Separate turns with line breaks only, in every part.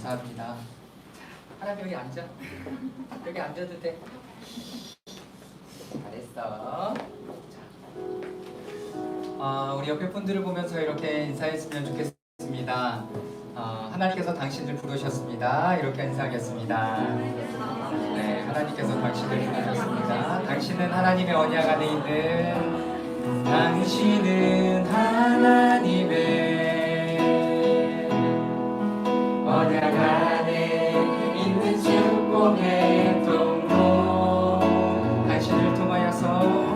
감사합니다. 하나님 여기 앉아. 여기 앉아도 돼. 잘했어. 자, 우리 옆에 분들을 보면서 이렇게 인사했으면 좋겠습니다. 하나님께서 당신을 부르셨습니다. 이렇게 인사하겠습니다. 네, 하나님께서 당신을 부르셨습니다. 당신은 하나님의 언약 안에 있는 당신은 하나님의 언약 안에 있는 축복의 통로 당신을 통하여서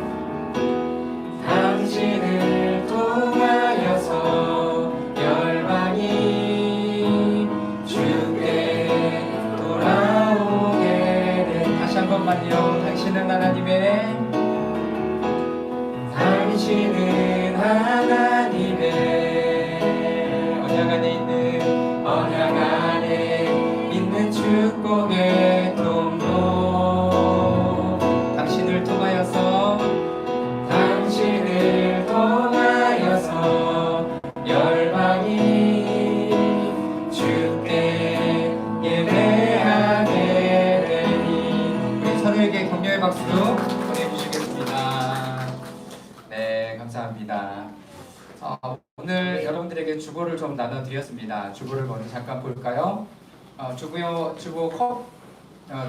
열방이 주께 돌아오게 된 다시 한 번만요. 당신은 하나님의 언약 안에 있는 축복의 통로 당신을 통하여서 열방이 주께 예배하게 되니 우리 선우에게 격려의 박수 보내주시겠습니다. 네, 감사합니다. 오늘 여러분들에게 주보를 좀 나눠드렸습니다. 주보를 먼저 잠깐 볼까요? 주보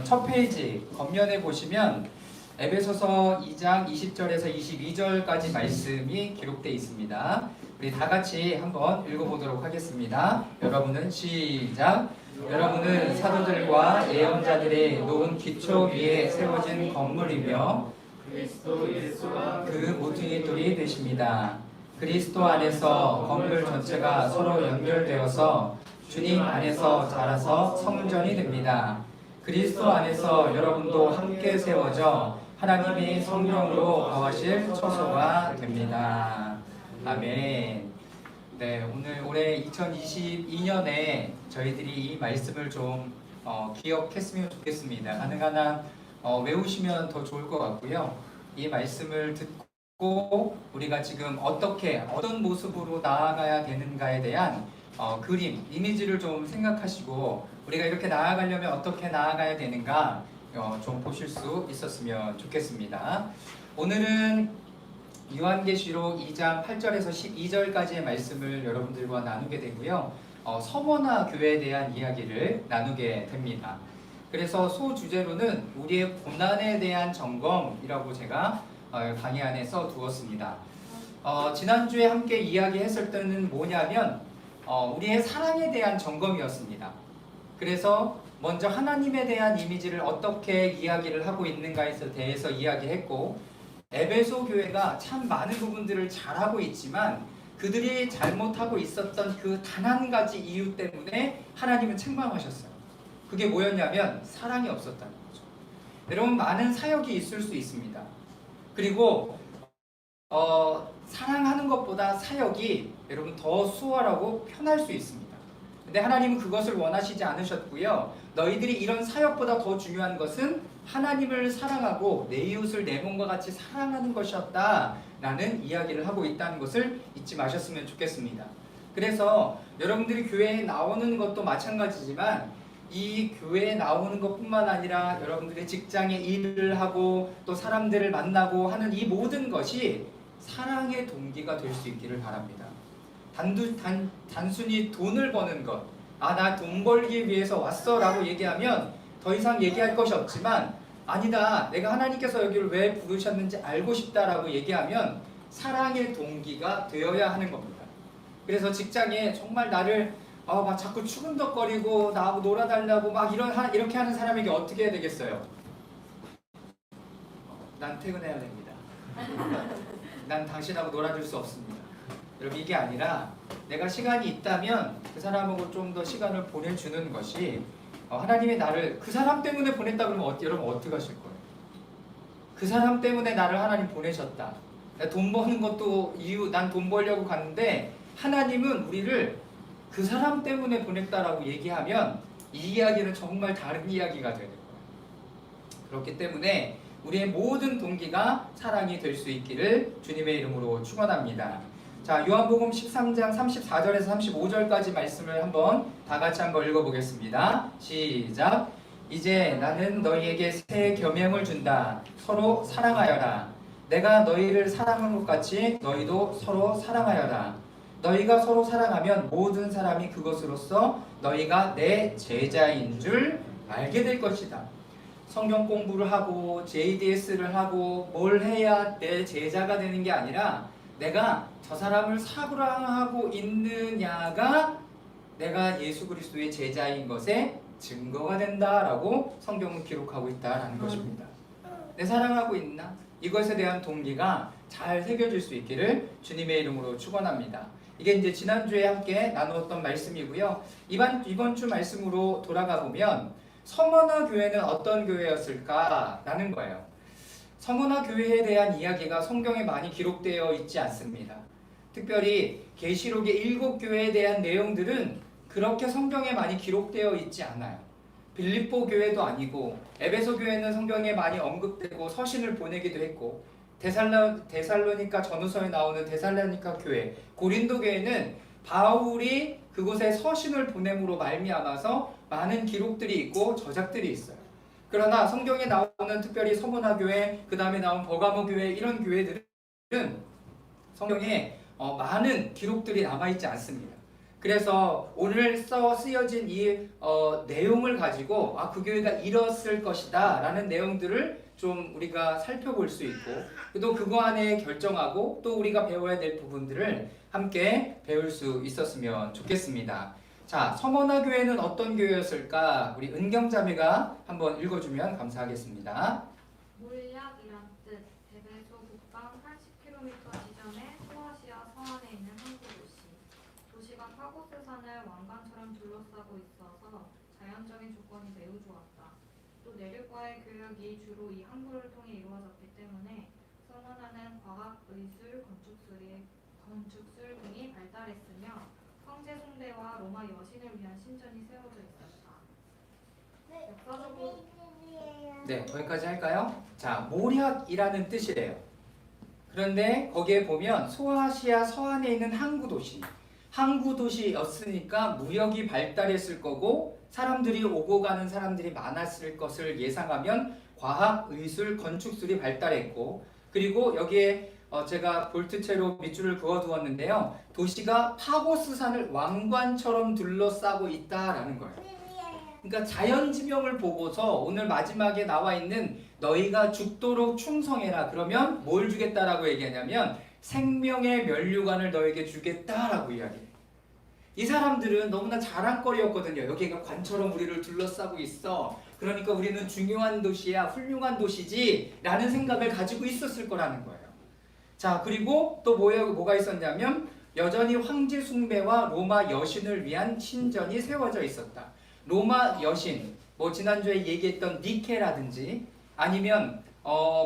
첫 페이지 겉면에 보시면 에베소서 2장 20절에서 22절까지 말씀이 기록되어 있습니다. 우리 다 같이 한번 읽어보도록 하겠습니다. 여러분은 시작! 여러분은 사도들과 예언자들의 놓은 기초 위에 세워진 건물이며 그리스도 예수와 그 모퉁이 돌이 되십니다. 그리스도 안에서 건물 전체가 서로 연결되어서 주님 안에서 자라서 성전이 됩니다. 그리스도 안에서 여러분도 함께 세워져 하나님이 성령으로 거하실 처소가 됩니다. 아멘. 네, 올해 2022년에 저희들이 이 말씀을 좀 기억했으면 좋겠습니다. 가능한 한 외우시면 더 좋을 것 같고요. 이 말씀을 듣고 우리가 지금 어떤 모습으로 나아가야 되는가에 대한 그림, 이미지를 좀 생각하시고 우리가 이렇게 나아가려면 어떻게 나아가야 되는가 좀 보실 수 있었으면 좋겠습니다. 오늘은 요한계시록 2장 8절에서 12절까지의 말씀을 여러분들과 나누게 되고요. 서머나 교회에 대한 이야기를 나누게 됩니다. 그래서 소주제로는 우리의 고난에 대한 점검이라고 제가 강의 안에 써두었습니다. 지난주에 함께 이야기했을 때는 뭐냐면 우리의 사랑에 대한 점검이었습니다. 그래서 먼저 하나님에 대한 이미지를 어떻게 이야기를 하고 있는가에 대해서 이야기했고 에베소 교회가 참 많은 부분들을 잘하고 있지만 그들이 잘못하고 있었던 그 단 한 가지 이유 때문에 하나님은 책망하셨어요. 그게 뭐였냐면 사랑이 없었다는 거죠. 여러분 많은 사역이 있을 수 있습니다. 그리고 사랑하는 것보다 사역이 여러분 더 수월하고 편할 수 있습니다. 근데 하나님은 그것을 원하시지 않으셨고요. 너희들이 이런 사역보다 더 중요한 것은 하나님을 사랑하고 내 이웃을 내 몸과 같이 사랑하는 것이었다 라는 이야기를 하고 있다는 것을 잊지 마셨으면 좋겠습니다. 그래서 여러분들이 교회에 나오는 것도 마찬가지지만 이 교회에 나오는 것뿐만 아니라 여러분들의 직장에 일을 하고 또 사람들을 만나고 하는 이 모든 것이 사랑의 동기가 될 수 있기를 바랍니다. 단순히 돈을 버는 것, 나 돈 벌기 위해서 왔어 라고 얘기하면 더 이상 얘기할 것이 없지만 아니다, 내가 하나님께서 여기를 왜 부르셨는지 알고 싶다라고 얘기하면 사랑의 동기가 되어야 하는 겁니다. 그래서 직장에 정말 나를 막 자꾸 추근덕거리고 나하고 놀아달라고 막 이렇게 하는 사람에게 어떻게 해야 되겠어요? 난 퇴근해야 됩니다. 난 당신하고 놀아줄 수 없습니다. 여러분 이게 아니라 내가 시간이 있다면 그 사람하고 좀 더 시간을 보내주는 것이 하나님이 나를 그 사람 때문에 보냈다 그러면 여러분 어떻게 하실 거예요? 그 사람 때문에 나를 하나님 보내셨다. 돈 버는 것도 난 돈 벌려고 갔는데 하나님은 우리를 그 사람 때문에 보냈다라고 얘기하면 이 이야기는 정말 다른 이야기가 되는 거예요. 그렇기 때문에 우리의 모든 동기가 사랑이 될 수 있기를 주님의 이름으로 축원합니다. 자, 요한복음 13장 34절에서 35절까지 말씀을 다 같이 한번 읽어보겠습니다. 시작. 이제 나는 너희에게 새 계명을 준다. 서로 사랑하여라. 내가 너희를 사랑한 것 같이 너희도 서로 사랑하여라. 너희가 서로 사랑하면 모든 사람이 그것으로써 너희가 내 제자인 줄 알게 될 것이다. 성경 공부를 하고 JDS를 하고 뭘 해야 내 제자가 되는 게 아니라 내가 저 사람을 사랑하고 있느냐가 내가 예수 그리스도의 제자인 것에 증거가 된다라고 성경은 기록하고 있다라는 것입니다. 내 사랑하고 있나? 이것에 대한 동기가 잘 새겨질 수 있기를 주님의 이름으로 축원합니다. 이게 이제 지난주에 함께 나누었던 말씀이고요. 이번 주 말씀으로 돌아가 보면 서머나 교회는 어떤 교회였을까라는 거예요. 서머나 교회에 대한 이야기가 성경에 많이 기록되어 있지 않습니다. 특별히 계시록의 7교회에 대한 내용들은 그렇게 성경에 많이 기록되어 있지 않아요. 빌립보 교회도 아니고 에베소 교회는 성경에 많이 언급되고 서신을 보내기도 했고 데살로니가 전후서에 나오는 데살로니가 교회, 고린도 교회는 바울이 그곳에 서신을 보냄으로 말미암아서 많은 기록들이 있고 저작들이 있어요. 그러나 성경에 나오는 특별히 서머나 교회, 그 다음에 나온 버가모 교회 이런 교회들은 성경에 많은 기록들이 남아있지 않습니다. 그래서 오늘 쓰여진 이 내용을 가지고 그 교회가 이뤘을 것이다 라는 내용들을 좀 우리가 살펴볼 수 있고 또 그거 안에 결정하고 또 우리가 배워야 될 부분들을 함께 배울 수 있었으면 좋겠습니다. 자, 서머나 교회는 어떤 교회였을까? 우리 은경자매가 한번 읽어주면 감사하겠습니다.
몰약이란 뜻, 에베소 북방 80km 지점에 소아시아 서안에 있는 항구 도시. 도시가 파고스 산을 왕관처럼 둘러싸고 있어서 자연적인 조건이 매우 좋았다. 또 내륙과의 교역이 주로 이 항구를 통해 이루어졌기 때문에 서머나는 과학, 의술, 건축술 등이 발달했으며 황제 숭배와 로마 여신을 위한 신전이 세워져 있었다. 역사적으로
네, 거기까지 할까요? 자, 몰약이라는 뜻이래요. 그런데 거기에 보면 소아시아 서안에 있는 항구 도시였으니까 무역이 발달했을 거고 사람들이 오고 가는 사람들이 많았을 것을 예상하면 과학, 의술, 건축술이 발달했고 그리고 여기에 제가 볼트채로 밑줄을 그어두었는데요. 도시가 파고스산을 왕관처럼 둘러싸고 있다라는 거예요. 그러니까 자연지명을 보고서 오늘 마지막에 나와 있는 너희가 죽도록 충성해라. 그러면 뭘 주겠다라고 얘기하냐면 생명의 면류관을 너에게 주겠다라고 이야기해요. 이 사람들은 너무나 자랑거리였거든요. 여기가 관처럼 우리를 둘러싸고 있어. 그러니까 우리는 중요한 도시야, 훌륭한 도시지 라는 생각을 가지고 있었을 거라는 거예요. 자, 그리고 또 뭐가 있었냐면 여전히 황제 숭배와 로마 여신을 위한 신전이 세워져 있었다. 로마 여신, 지난주에 얘기했던 니케라든지 아니면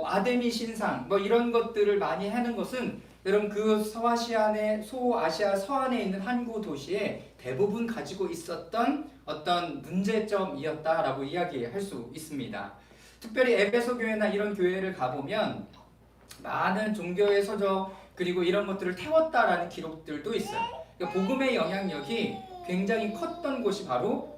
아데미 신상 이런 것들을 많이 하는 것은 여러분 그 소아시아 서안에 있는 항구 도시에 대부분 가지고 있었던 어떤 문제점이었다라고 이야기할 수 있습니다. 특별히 에베소 교회나 이런 교회를 가보면 많은 종교의 서적 그리고 이런 것들을 태웠다라는 기록들도 있어요. 그러니까 복음의 영향력이 굉장히 컸던 곳이 바로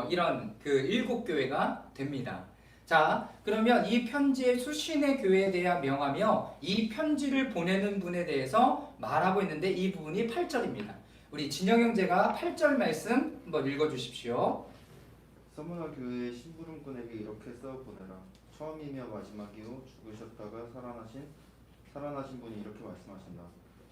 이런 그 7교회가 됩니다. 자, 그러면 이 편지의 수신의 교회에 대해 명하며 이 편지를 보내는 분에 대해서 말하고 있는데 이 부분이 8절입니다. 우리 진영 형제가 8절 말씀 한번 읽어주십시오.
서머나 교회의 심부름꾼에게 이렇게 써 보내라. 처음이며 마지막이요 죽으셨다가 살아나신 분이 이렇게 말씀하신다.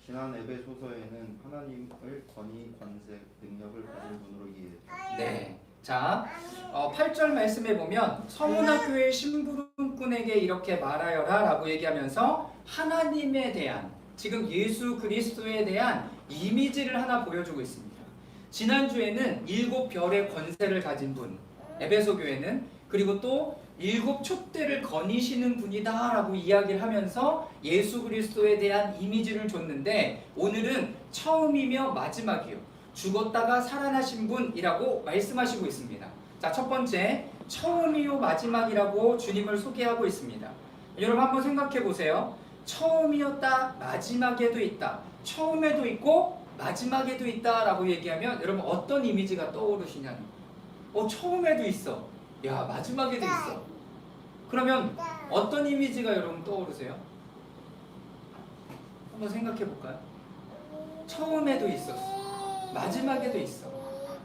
지난 에베소서에는 하나님을 권위, 관세, 능력을 가진 분으로 이해했다.
네. 자, 8절 말씀에 보면 서머나 교회 심부름꾼에게 이렇게 말하여라 라고 얘기하면서 하나님에 대한 지금 예수 그리스도에 대한 이미지를 하나 보여주고 있습니다. 지난주에는 7별의 권세를 가진 분 에베소 교회는 그리고 또 7 촛대를 거니시는 분이다 라고 이야기를 하면서 예수 그리스도에 대한 이미지를 줬는데 오늘은 처음이며 마지막이요 죽었다가 살아나신 분이라고 말씀하시고 있습니다. 자, 첫 번째 처음이요 마지막이라고 주님을 소개하고 있습니다. 여러분 한번 생각해 보세요. 처음이었다 마지막에도 있다. 처음에도 있고 마지막에도 있다라고 얘기하면 여러분 어떤 이미지가 떠오르시냐는 처음에도 있어. 야, 마지막에도 있어. 그러면 어떤 이미지가 여러분 떠오르세요? 한번 생각해 볼까요? 처음에도 있었어. 마지막에도 있어.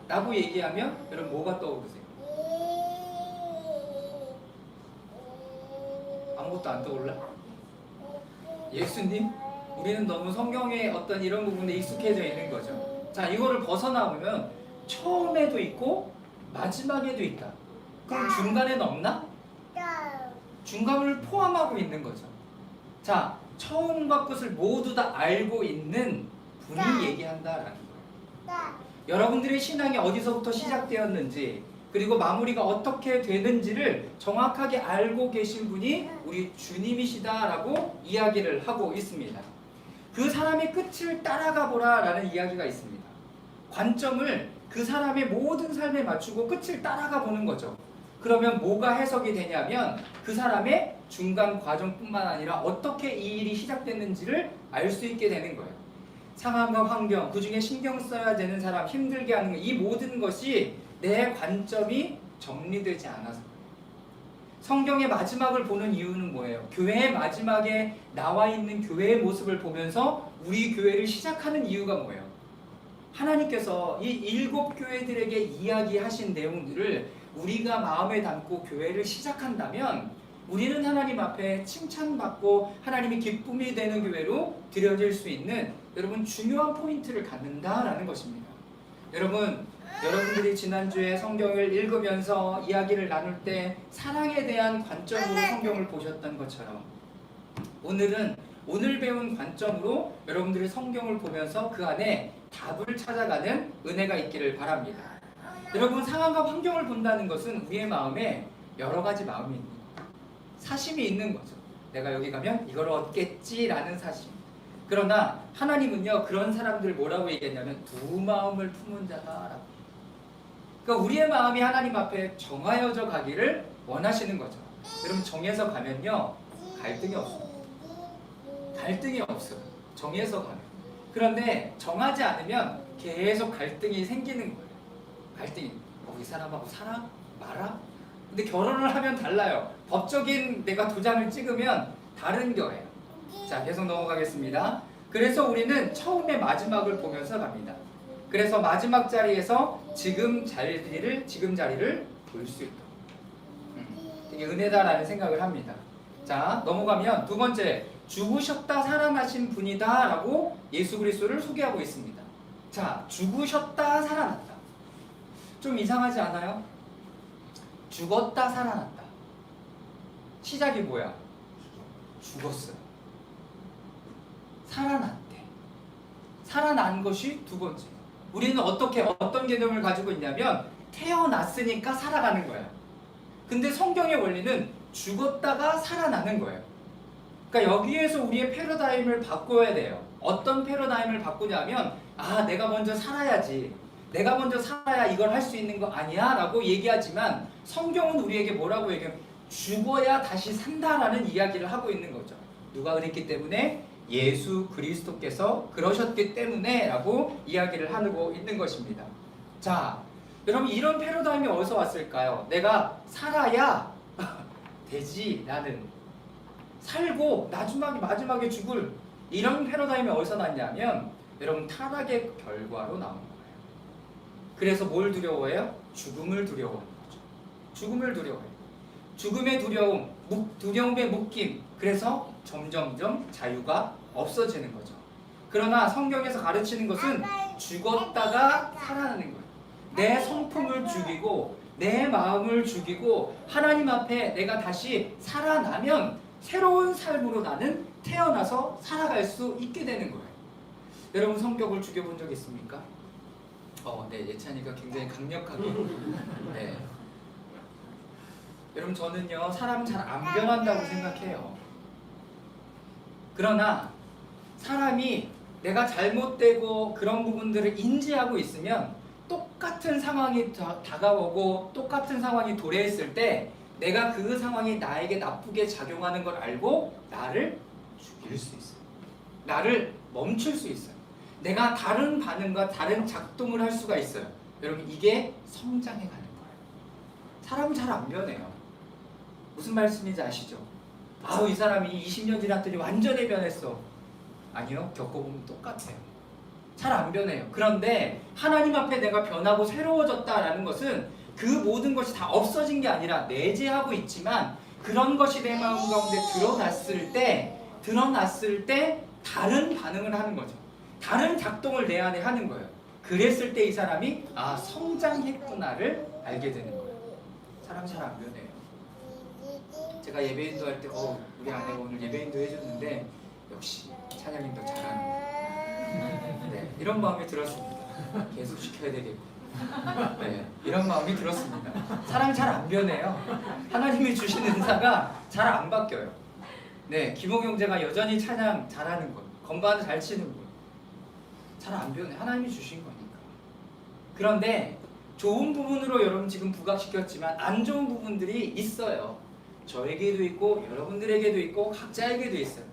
라고 얘기하면 여러분 뭐가 떠오르세요? 아무것도 안 떠올라? 예수님? 우리는 너무 성경의 어떤 이런 부분에 익숙해져 있는 거죠. 자, 이거를 벗어나오면 처음에도 있고 마지막에도 있다. 그럼 중간에는 없나? 중간을 포함하고 있는 거죠. 자, 처음과 끝을 모두 다 알고 있는 분이 얘기한다라는 거예요. 여러분들의 신앙이 어디서부터 시작되었는지 그리고 마무리가 어떻게 되는지를 정확하게 알고 계신 분이 우리 주님이시다라고 이야기를 하고 있습니다. 그 사람의 끝을 따라가 보라라는 이야기가 있습니다. 관점을 그 사람의 모든 삶에 맞추고 끝을 따라가 보는 거죠. 그러면 뭐가 해석이 되냐면 그 사람의 중간 과정뿐만 아니라 어떻게 이 일이 시작됐는지를 알 수 있게 되는 거예요. 상황과 환경, 그 중에 신경 써야 되는 사람, 힘들게 하는 것, 이 모든 것이 내 관점이 정리되지 않아서 그래요. 성경의 마지막을 보는 이유는 뭐예요? 교회의 마지막에 나와 있는 교회의 모습을 보면서 우리 교회를 시작하는 이유가 뭐예요? 하나님께서 이 7교회들에게 이야기하신 내용들을 우리가 마음에 담고 교회를 시작한다면 우리는 하나님 앞에 칭찬받고 하나님이 기쁨이 되는 교회로 드려질 수 있는 여러분 중요한 포인트를 갖는다라는 것입니다. 여러분들이 지난주에 성경을 읽으면서 이야기를 나눌 때 사랑에 대한 관점으로 성경을 보셨던 것처럼 오늘 배운 관점으로 여러분들이 성경을 보면서 그 안에 답을 찾아가는 은혜가 있기를 바랍니다. 여러분, 상황과 환경을 본다는 것은 우리의 마음에 여러 가지 마음이 있는 거예요. 사심이 있는 거죠. 내가 여기 가면 이걸 얻겠지라는 사심. 그러나 하나님은요, 그런 사람들 뭐라고 얘기했냐면 두 마음을 품은 자다라고. 그러니까 우리의 마음이 하나님 앞에 정하여져 가기를 원하시는 거죠. 여러분, 정해서 가면요 갈등이 없어요. 갈등이 없어요. 정해서 가면. 그런데 정하지 않으면 계속 갈등이 생기는 거예요. 갈등이 이 사람하고 살아? 말아? 근데 결혼을 하면 달라요. 법적인 내가 도장을 찍으면 다른 거예요. 자, 계속 넘어가겠습니다. 그래서 우리는 처음에 마지막을 보면서 갑니다. 그래서 마지막 자리에서 지금 자리를 볼 수 있도록 되게 은혜다라는 생각을 합니다. 자, 넘어가면 두 번째, 죽으셨다 살아나신 분이다 라고 예수 그리스도를 소개하고 있습니다. 자, 죽으셨다 살아났다. 좀 이상하지 않아요? 죽었다 살아났다. 시작이 뭐야? 죽었어요. 살아났대. 살아난 것이 두 번째. 우리는 어떤 개념을 가지고 있냐면 태어났으니까 살아가는 거야. 근데 성경의 원리는 죽었다가 살아나는 거예요. 그러니까 여기에서 우리의 패러다임을 바꿔야 돼요. 어떤 패러다임을 바꾸냐면 내가 먼저 살아야지. 내가 먼저 살아야 이걸 할 수 있는 거 아니야? 라고 얘기하지만 성경은 우리에게 뭐라고 얘기해요? 죽어야 다시 산다라는 이야기를 하고 있는 거죠. 누가 그랬기 때문에? 예수 그리스도께서 그러셨기 때문에 라고 이야기를 하고 있는 것입니다. 자, 여러분, 이런 패러다임이 어디서 왔을까요? 내가 살아야 되지. 나는 살고 마지막에 죽을, 이런 패러다임이 어디서 났냐면 여러분, 타락의 결과로 나온 거예요. 그래서 뭘 두려워해요? 죽음을 두려워하는 거죠. 죽음을 두려워해요. 죽음의 두려움, 두려움의 묶임. 그래서 점점점 자유가 없어지는 거죠. 그러나 성경에서 가르치는 것은 죽었다가 살아나는 거예요. 내 성품을 죽이고 내 마음을 죽이고 하나님 앞에 내가 다시 살아나면 새로운 삶으로 나는 태어나서 살아갈 수 있게 되는 거예요. 여러분, 성격을 죽여본 적 있습니까? 네, 예찬이가 굉장히 강력하게. 네. 여러분, 저는요, 사람 잘 안 변한다고 생각해요. 그러나 사람이 내가 잘못되고 그런 부분들을 인지하고 있으면 똑같은 상황이 다가오고 똑같은 상황이 도래했을 때 내가 그 상황이 나에게 나쁘게 작용하는 걸 알고 나를 죽일 수 있어요. 나를 멈출 수 있어요. 내가 다른 반응과 다른 작동을 할 수가 있어요. 여러분 이게 성장해 가는 거예요. 사람은 잘 안 변해요. 무슨 말씀인지 아시죠? 아우 이 사람이 20년 지났더니 완전히 변했어. 아니요. 겪어보면 똑같아요. 잘 안 변해요. 그런데 하나님 앞에 내가 변하고 새로워졌다라는 것은 그 모든 것이 다 없어진 게 아니라 내재하고 있지만 그런 것이 내 마음 가운데 드러났을 때 다른 반응을 하는 거죠. 다른 작동을 내 안에 하는 거예요. 그랬을 때 이 사람이 아 성장했구나를 알게 되는 거예요. 사람 잘 안 변해요. 제가 예배인도 할 때 우리 아내가 오늘 예배인도 해줬는데 역시 찬양님도 잘하는 네, 이런 마음이 들었습니다. 계속 시켜야 되겠고 네, 이런 마음이 들었습니다. 사람 잘 안 변해요. 하나님이 주신 은사가 잘 안 바뀌어요. 네, 김호 형제가 여전히 찬양 잘하는 것, 건반을 잘 치는 것, 잘 안 변해. 하나님이 주신 거니까. 그런데 좋은 부분으로 여러분 지금 부각시켰지만 안 좋은 부분들이 있어요. 저에게도 있고 여러분들에게도 있고 각자에게도 있어요.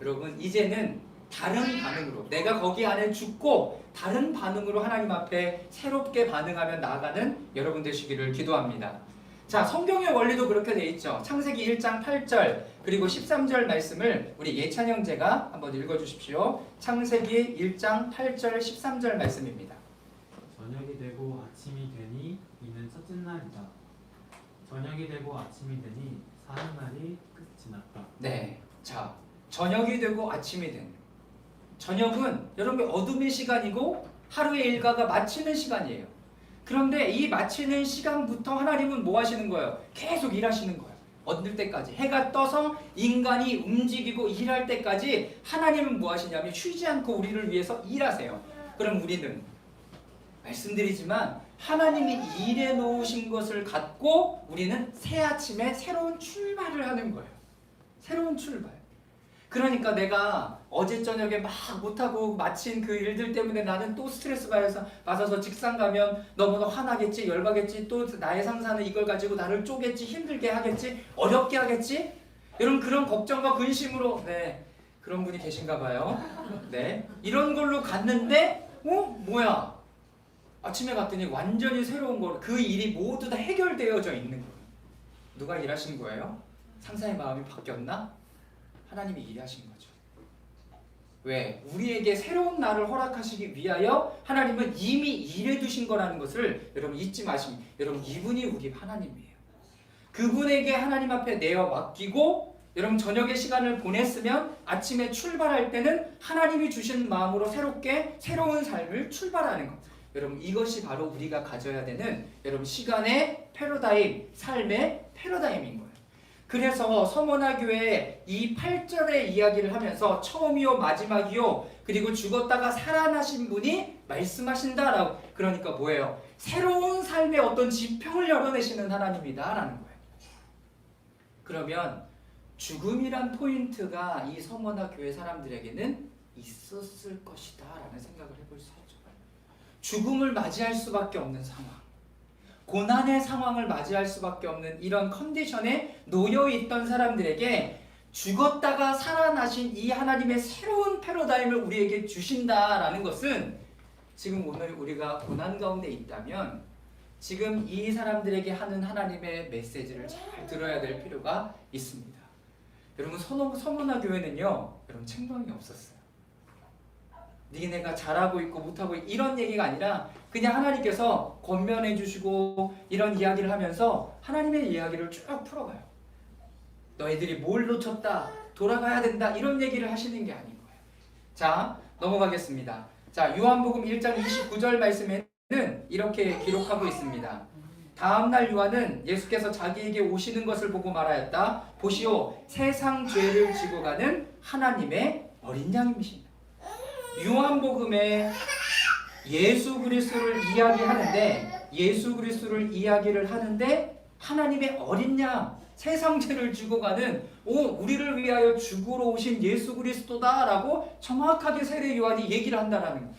여러분 이제는 다른 반응으로 내가 거기 안에 죽고 다른 반응으로 하나님 앞에 새롭게 반응하며 나아가는 여러분 되시기를 기도합니다. 자, 성경의 원리도 그렇게 돼 있죠. 창세기 1장 8절 그리고 13절 말씀을 우리 예찬 형제가 한번 읽어주십시오. 창세기 1장 8절 13절 말씀입니다.
저녁이 되고 아침이 되니 이는 첫째 날이다. 저녁이 되고 아침이 되니 사는 날이 끝이 났다.
네, 자 저녁이 되고 아침이 되는 저녁은 여러분 어둠의 시간이고 하루의 일과가 마치는 시간이에요. 그런데 이 마치는 시간부터 하나님은 뭐 하시는 거예요? 계속 일하시는 거예요. 얻을 때까지 해가 떠서 인간이 움직이고 일할 때까지 하나님은 뭐 하시냐면 쉬지 않고 우리를 위해서 일하세요. 그럼 우리는 말씀드리지만 하나님이 일해 놓으신 것을 갖고 우리는 새 아침에 새로운 출발을 하는 거예요. 새로운 출발. 그러니까 내가 어제 저녁에 막 못하고 마친 그 일들 때문에 나는 또 스트레스 받아서 직장 가면 너무나 화나겠지, 열받겠지, 또 나의 상사는 이걸 가지고 나를 쪼겠지, 힘들게 하겠지, 어렵게 하겠지. 여러분 그런 걱정과 근심으로 그런 분이 계신가 봐요. 네, 이런 걸로 갔는데 뭐야? 아침에 갔더니 완전히 새로운 거, 그 일이 모두 다 해결되어져 있는 거예요. 누가 일하신 거예요? 상사의 마음이 바뀌었나? 하나님이 일하신 거죠. 왜? 우리에게 새로운 날을 허락하시기 위하여 하나님은 이미 일해 두신 거라는 것을 여러분 잊지 마십니다. 여러분 이분이 우리 하나님이에요. 그분에게 하나님 앞에 내어 맡기고 여러분 저녁의 시간을 보냈으면 아침에 출발할 때는 하나님이 주신 마음으로 새로운 삶을 출발하는 것. 여러분 이것이 바로 우리가 가져야 되는 여러분 시간의 패러다임, 삶의 패러다임인 거예요. 그래서 서머나 교회에 이 8절의 이야기를 하면서 처음이요 마지막이요 그리고 죽었다가 살아나신 분이 말씀하신다라고. 그러니까 뭐예요? 새로운 삶의 어떤 지평을 열어내시는 하나님이다 라는 거예요. 그러면 죽음이란 포인트가 이 서머나 교회 사람들에게는 있었을 것이다 라는 생각을 해볼 수 있죠. 죽음을 맞이할 수밖에 없는 상황, 고난의 상황을 맞이할 수밖에 없는 이런 컨디션에 놓여있던 사람들에게 죽었다가 살아나신 이 하나님의 새로운 패러다임을 우리에게 주신다라는 것은 지금 오늘 우리가 고난 가운데 있다면 지금 이 사람들에게 하는 하나님의 메시지를 잘 들어야 될 필요가 있습니다. 여러분 서머나 교회는요 여러분 책망이 없었어요. 니네가 잘하고 있고 못하고 있고 이런 얘기가 아니라 그냥 하나님께서 권면해 주시고 이런 이야기를 하면서 하나님의 이야기를 쭉 풀어가요. 너희들이 뭘 놓쳤다, 돌아가야 된다 이런 얘기를 하시는 게 아닌 거예요. 자, 넘어가겠습니다. 자, 요한복음 1장 29절 말씀에는 이렇게 기록하고 있습니다. 다음날 요한은 예수께서 자기에게 오시는 것을 보고 말하였다. 보시오, 세상 죄를 지고 가는 하나님의 어린 양이십니다. 요한복음에 예수 그리스도를 이야기를 하는데 하나님의 어린 양, 세상 죄를 지고 가는 우리를 위하여 죽으러 오신 예수 그리스도다라고 정확하게 세례 요한이 얘기를 한다라는 거예요.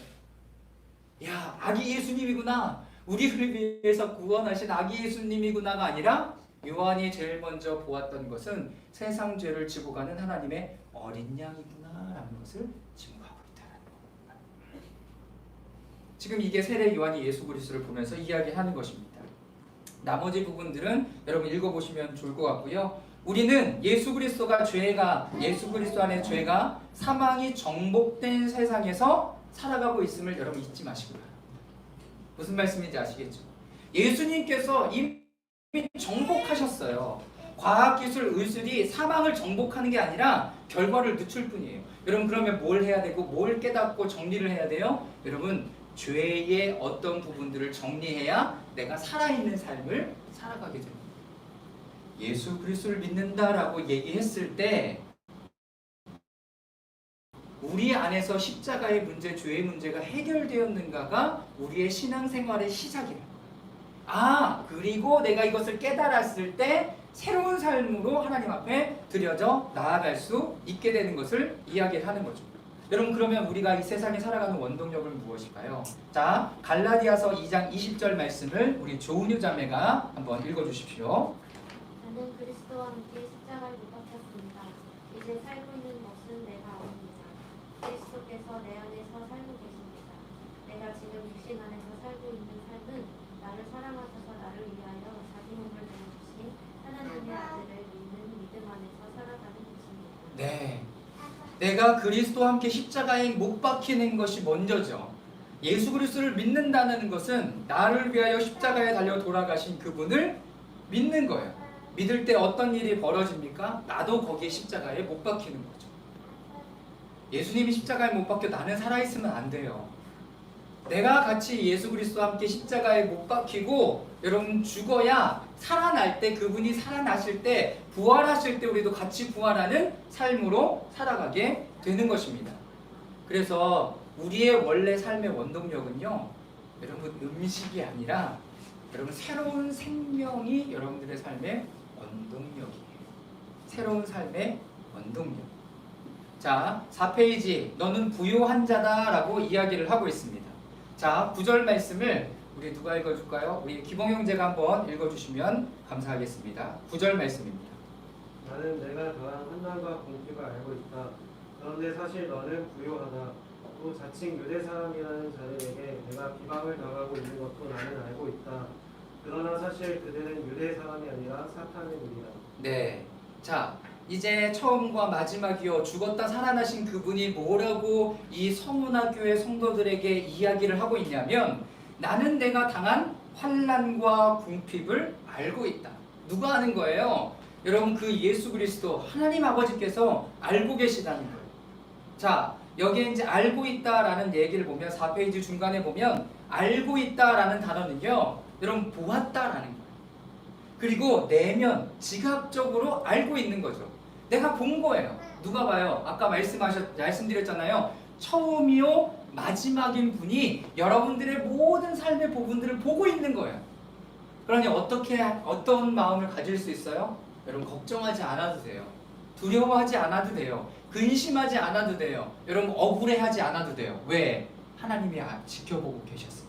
야, 아기 예수님이구나. 우리를 위해서 구원하신 아기 예수님이구나가 아니라 요한이 제일 먼저 보았던 것은 세상 죄를 지고 가는 하나님의 어린 양이구나라는 것을 지금 하고 지금 이게 세례 요한이 예수 그리스도를 보면서 이야기하는 것입니다. 나머지 부분들은 여러분 읽어보시면 좋을 것 같고요. 우리는 예수 그리스도 안에 죄가 사망이 정복된 세상에서 살아가고 있음을 여러분 잊지 마시고요. 무슨 말씀인지 아시겠죠? 예수님께서 이미 정복하셨어요. 과학기술, 의술이 사망을 정복하는 게 아니라 결과를 늦출 뿐이에요. 여러분 그러면 뭘 해야 되고 뭘 깨닫고 정리를 해야 돼요? 여러분 죄의 어떤 부분들을 정리해야 내가 살아있는 삶을 살아가게 됩니다. 예수 그리스도를 믿는다라고 얘기했을 때 우리 안에서 십자가의 문제, 죄의 문제가 해결되었는가가 우리의 신앙생활의 시작이에요. 그리고 내가 이것을 깨달았을 때 새로운 삶으로 하나님 앞에 드려져 나아갈 수 있게 되는 것을 이야기를 하는 거죠. 여러분 그러면 우리가 이 세상에 살아가는 원동력은 무엇일까요? 자, 갈라디아서 2장 20절 말씀을 우리 조은유 자매가 한번 읽어주십시오.
나는 그리스도와 함께 십자가에 못 박혔습니다. 이제 살고 있는 것은 내가 아닙니다. 그리스도께서 내 안에서 살고 계십니다. 내가 지금 육신 안에서 살고 있는 삶은 나를 사랑하셔서 나를 위하여 자기 몸을 내어주신 하나님의 아들을 믿는 믿음 안에서 살아가는 것입니다.
네, 내가 그리스도와 함께 십자가에 못 박히는 것이 먼저죠. 예수 그리스도를 믿는다는 것은 나를 위하여 십자가에 달려 돌아가신 그분을 믿는 거예요. 믿을 때 어떤 일이 벌어집니까? 나도 거기에 십자가에 못 박히는 거죠. 예수님이 십자가에 못 박혀 나는 살아있으면 안 돼요. 내가 같이 예수 그리스도와 함께 십자가에 못 박히고 여러분 죽어야 살아날 때 그분이 살아나실 때 부활하실 때 우리도 같이 부활하는 삶으로 살아가게 되는 것입니다. 그래서 우리의 원래 삶의 원동력은요, 여러분 음식이 아니라 여러분 새로운 생명이 여러분들의 삶의 원동력이에요. 새로운 삶의 원동력. 자, 4페이지 너는 부요한 자다 라고 이야기를 하고 있습니다. 자, 9절 말씀을 우리 누가 읽어줄까요? 우리 기봉 형제가 한번 읽어주시면 감사하겠습니다. 9절 말씀입니다.
나는 내가 더한 환난과 공핍을 알고 있다. 그런데 사실 너는 부요하다. 또 자칭 유대 사람이라는 자들에게 내가 비방을 당하고 있는 것도 나는 알고 있다. 그러나 사실 그들은 유대 사람이 아니라 사탄의 무리다.
네, 자 이제 처음과 마지막이요 죽었다 살아나신 그분이 뭐라고 이 서문화 교회 성도들에게 이야기를 하고 있냐면 나는 내가 당한 환난과 궁핍을 알고 있다. 누가 아는 거예요? 여러분 그 예수 그리스도 하나님 아버지께서 알고 계시다는 거예요. 자 여기에 이제 알고 있다라는 얘기를 보면 4페이지 중간에 보면 알고 있다라는 단어는요 여러분 보았다라는 거예요. 그리고 내면 지각적으로 알고 있는 거죠. 내가 본 거예요. 누가 봐요? 아까 말씀드렸잖아요. 처음이요 마지막인 분이 여러분들의 모든 삶의 부분들을 보고 있는 거예요. 그러니 어떤 마음을 가질 수 있어요? 여러분 걱정하지 않아도 돼요. 두려워하지 않아도 돼요. 근심하지 않아도 돼요. 여러분 억울해하지 않아도 돼요. 왜? 하나님이 지켜보고 계셨으니까.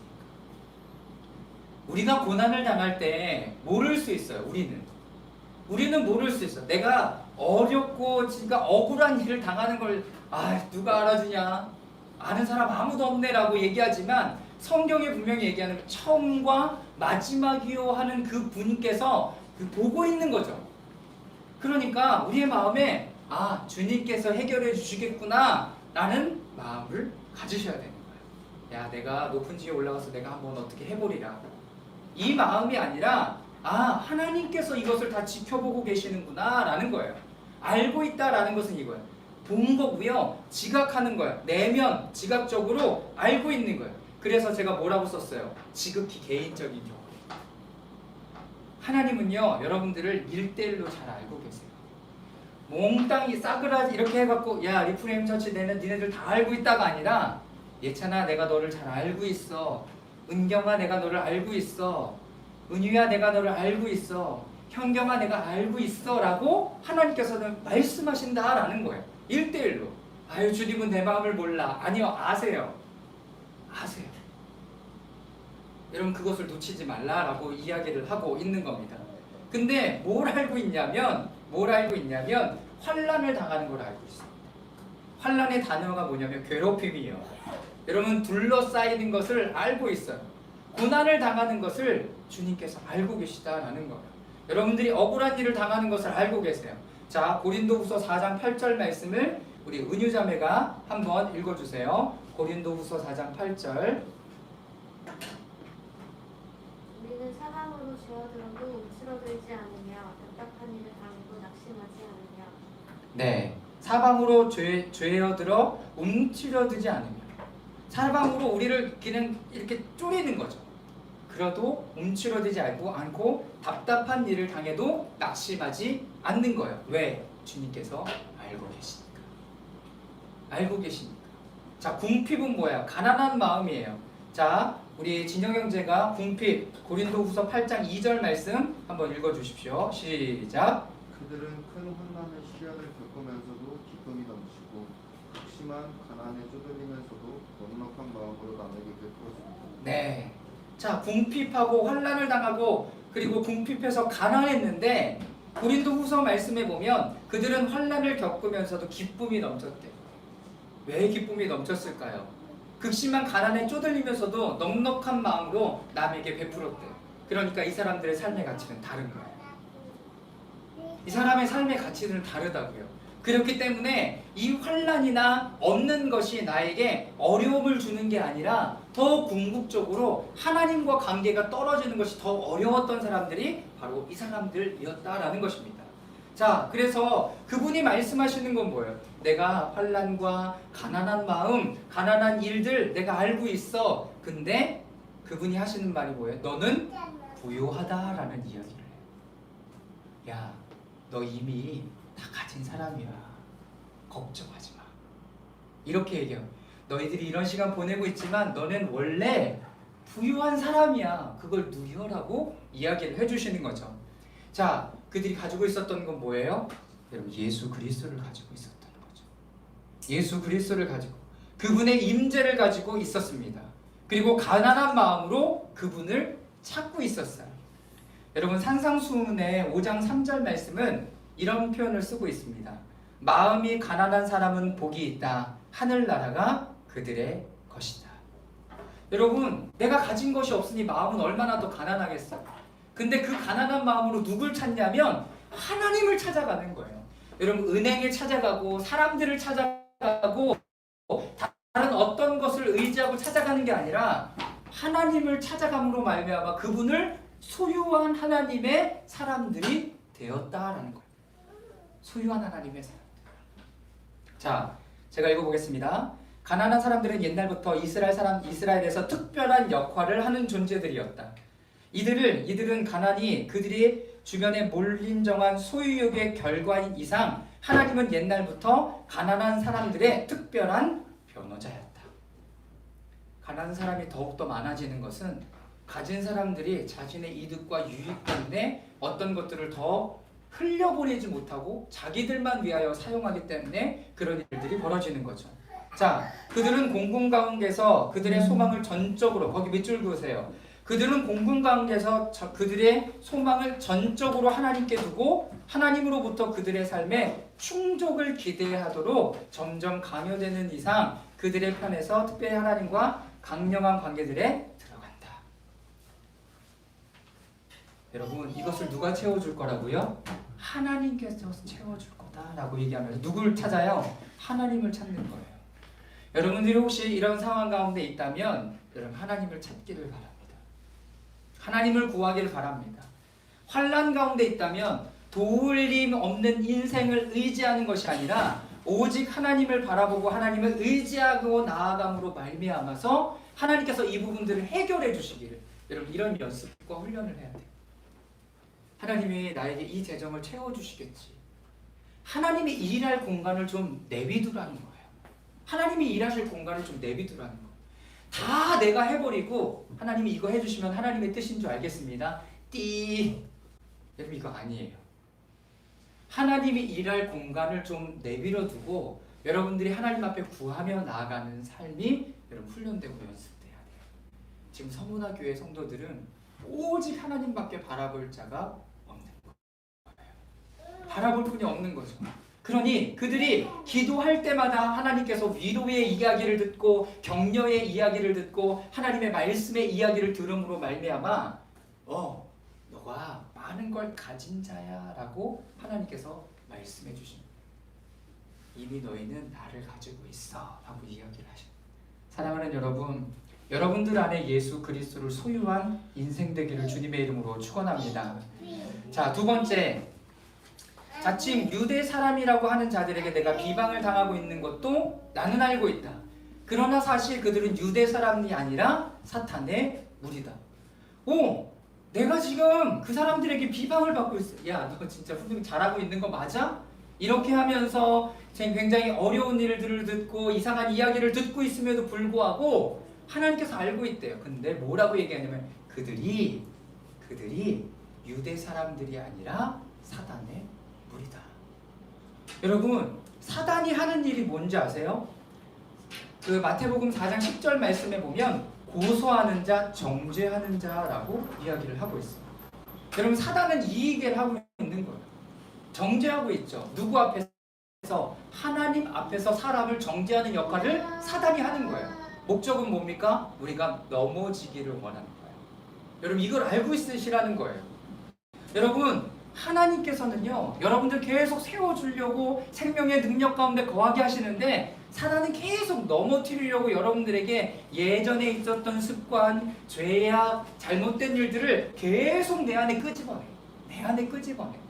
우리가 고난을 당할 때 모를 수 있어요. 우리는 모를 수 있어. 내가 어렵고 진짜 억울한 일을 당하는 걸 누가 알아주냐? 아는 사람 아무도 없네라고 얘기하지만 성경에 분명히 얘기하는 처음과 마지막이요 하는 그 분께서 보고 있는 거죠. 그러니까 우리의 마음에 주님께서 해결해 주시겠구나 라는 마음을 가지셔야 되는 거예요. 야 내가 높은 지에 올라가서 내가 한번 어떻게 해보리라. 이 마음이 아니라 하나님께서 이것을 다 지켜보고 계시는구나 라는 거예요. 알고 있다라는 것은 이거예요. 본 거고요. 지각하는 거예요. 내면 지각적으로 알고 있는 거예요. 그래서 제가 뭐라고 썼어요? 지극히 개인적인 경우. 하나님은요 여러분들을 1대1로 잘 알고 계세요. 몽땅이 싸그라지 이렇게 해갖고 야 리프레임 처치 니네들 다 알고 있다가 아니라 예찬아 내가 너를 잘 알고 있어. 은경아 내가 너를 알고 있어. 은유야 내가 너를 알고 있어. 현경아 내가 알고 있어 라고 하나님께서는 말씀하신다라는 거예요. 1대1로. 주님은 내 마음을 몰라. 아니요 아세요. 여러분 그것을 놓치지 말라라고 이야기를 하고 있는 겁니다. 근데 뭘 알고 있냐면 환난을 당하는 걸 알고 있습니다. 환난의 단어가 뭐냐면 괴롭힘이에요. 여러분 둘러싸이는 것을 알고 있어요. 고난을 당하는 것을 주님께서 알고 계시다라는 거예요. 여러분들이 억울한 일을 당하는 것을 알고 계세요. 자, 고린도후서 4장 8절 말씀을 우리 은유자매가 한번 읽어주세요. 고린도후서 4장 8절.
우리는 사방으로 죄어들어도 움츠러들지 않으며 답답한 일을 당해도 낙심하지 않으며.
네, 사방으로 죄어들어 움츠려들지 않으며. 사방으로 우리를 그냥 이렇게 쪼리는 거죠. 그래도 움츠러들지 않고 답답한 일을 당해도 낙심하지 않는 거예요. 왜? 주님께서 알고 계시니까. 알고 계시니까. 자, 궁핍은 뭐야? 가난한 마음이에요. 자, 우리 진영 형제가 궁핍 고린도후서 8장 2절 말씀 한번 읽어주십시오. 시작.
그들은 큰 환난의 시련을 겪으면서도 기쁨이 넘치고 극심한 가난에 쪼들리면서도 넉넉한 마음으로 남에게 베풀었습니다.
네. 자, 궁핍하고 환난을 당하고 그리고 궁핍해서 가난했는데 고린도후서 말씀에 보면 그들은 환난을 겪으면서도 기쁨이 넘쳤대요. 왜 기쁨이 넘쳤을까요? 극심한 가난에 쪼들리면서도 넉넉한 마음으로 남에게 베풀었대요. 그러니까 이 사람들의 삶의 가치는 다른 거예요. 이 사람의 삶의 가치는 다르다고요. 그렇기 때문에 이 환난이나 얻는 것이 나에게 어려움을 주는 게 아니라 더 궁극적으로 하나님과 관계가 떨어지는 것이 더 어려웠던 사람들이 바로 이 사람들이었다라는 것입니다. 자, 그래서 그분이 말씀하시는 건 뭐예요? 내가 환난과 가난한 마음, 가난한 일들 내가 알고 있어. 근데 그분이 하시는 말이 뭐예요? 너는 부유하다라는 이야기를 해요. 야, 너 이미 다 가진 사람이야. 걱정하지 마. 이렇게 얘기해요. 너희들이 이런 시간 보내고 있지만 너는 원래 부유한 사람이야. 그걸 누려라고 이야기를 해주시는 거죠. 자, 그들이 가지고 있었던 건 뭐예요? 여러분, 예수 그리스도를 가지고 있었던 거죠. 예수 그리스도를 가지고 그분의 임재를 가지고 있었습니다. 그리고 가난한 마음으로 그분을 찾고 있었어요. 여러분, 산상수훈의 5장 3절 말씀은 이런 표현을 쓰고 있습니다. 마음이 가난한 사람은 복이 있다. 하늘나라가 그들의 것이다. 여러분, 내가 가진 것이 없으니 마음은 얼마나 더 가난하겠어요. 근데 그 가난한 마음으로 누굴 찾냐면 하나님을 찾아가는 거예요. 여러분, 은행에 찾아가고 사람들을 찾아가고 다른 어떤 것을 의지하고 찾아가는 게 아니라 하나님을 찾아감으로 말미암아 그분을 소유한 하나님의 사람들이 되었다라는 거예요. 소유한 하나님의 사람들. 자, 제가 읽어보겠습니다. 가난한 사람들은 옛날부터 이스라엘에서 특별한 역할을 하는 존재들이었다. 이들은 가난이 그들이 주변에 몰린정한 소유욕의 결과인 이상 하나님은 옛날부터 가난한 사람들의 특별한 변호자였다. 가난한 사람이 더욱더 많아지는 것은 가진 사람들이 자신의 이득과 유익 때문에 어떤 것들을 더 흘려보내지 못하고 자기들만 위하여 사용하기 때문에 그런 일들이 벌어지는 거죠. 자, 그들은 공공 가운데서 그들의 소망을 전적으로, 거기 밑줄 그으세요. 그들은 공공 가운데서 그들의 소망을 전적으로 하나님께 두고 하나님으로부터 그들의 삶에 충족을 기대하도록 점점 강요되는 이상 그들의 편에서 특별히 하나님과 강력한 관계들에 들어간다. 여러분, 이것을 누가 채워줄 거라고요? 하나님께서 채워줄 거다라고 얘기하면서 누굴 찾아요? 하나님을 찾는 거예요. 여러분들이 혹시 이런 상황 가운데 있다면 여러분, 하나님을 찾기를 바랍니다. 하나님을 구하기를 바랍니다. 환난 가운데 있다면 도울림 없는 인생을 의지하는 것이 아니라 오직 하나님을 바라보고 하나님을 의지하고 나아감으로 말미암아서 하나님께서 이 부분들을 해결해 주시기를, 여러분, 이런 연습과 훈련을 해야 돼요. 하나님이 나에게 이 재정을 채워주시겠지. 하나님이 일할 공간을 좀 내비두라는 거예요. 하나님이 일하실 공간을 좀 내비두라는 거예요. 다 내가 해버리고 하나님이 이거 해주시면 하나님의 뜻인 줄 알겠습니다. 여러분, 이거 아니에요. 하나님이 일할 공간을 좀 내버려 두고 여러분들이 하나님 앞에 구하며 나아가는 삶이 여러분 훈련되고 연습돼야 돼요. 지금 서문화 교회 성도들은 오직 하나님밖에 바라볼 자가 없는 거예요. 바라볼 분이 없는 거죠. 그러니 그들이 기도할 때마다 하나님께서 위로의 이야기를 듣고 격려의 이야기를 듣고 하나님의 말씀의 이야기를 들음으로 말미암아 너가 많은 걸 가진 자야 라고 하나님께서 말씀해 주십니다. 이미 너희는 나를 가지고 있어 라고 이야기를 하십니다. 사랑하는 여러분, 여러분들 안에 예수 그리스도를 소유한 인생 되기를 주님의 이름으로 축원합니다. 자, 두 번째, 자칭 유대 사람이라고 하는 자들에게 내가 비방을 당하고 있는 것도 나는 알고 있다. 그러나 사실 그들은 유대 사람이 아니라 사탄의 무리다. 내가 지금 그 사람들에게 비방을 받고 있어. 야, 너 진짜 분명히 잘하고 있는 거 맞아? 이렇게 하면서 굉장히 어려운 일들을 듣고 이상한 이야기를 듣고 있음에도 불구하고 하나님께서 알고 있대요. 근데 뭐라고 얘기하냐면 그들이 유대 사람들이 아니라 사단의 무리다. 여러분, 사단이 하는 일이 뭔지 아세요? 그 마태복음 4장 10절 말씀에 보면 고소하는 자, 정죄하는 자라고 이야기를 하고 있어요. 여러분, 사단은 이 얘기를 하고 있는 거예요. 정죄하고 있죠. 누구 앞에서? 하나님 앞에서 사람을 정죄하는 역할을 사단이 하는 거예요. 목적은 뭡니까? 우리가 넘어지기를 원하는 거예요. 여러분, 이걸 알고 있으시라는 거예요. 여러분, 하나님께서는요, 여러분들 계속 세워주려고 생명의 능력 가운데 거하게 하시는데 사단은 계속 넘어뜨리려고 여러분들에게 예전에 있었던 습관, 죄악, 잘못된 일들을 계속 내 안에 끄집어내요. 내 안에 끄집어내요.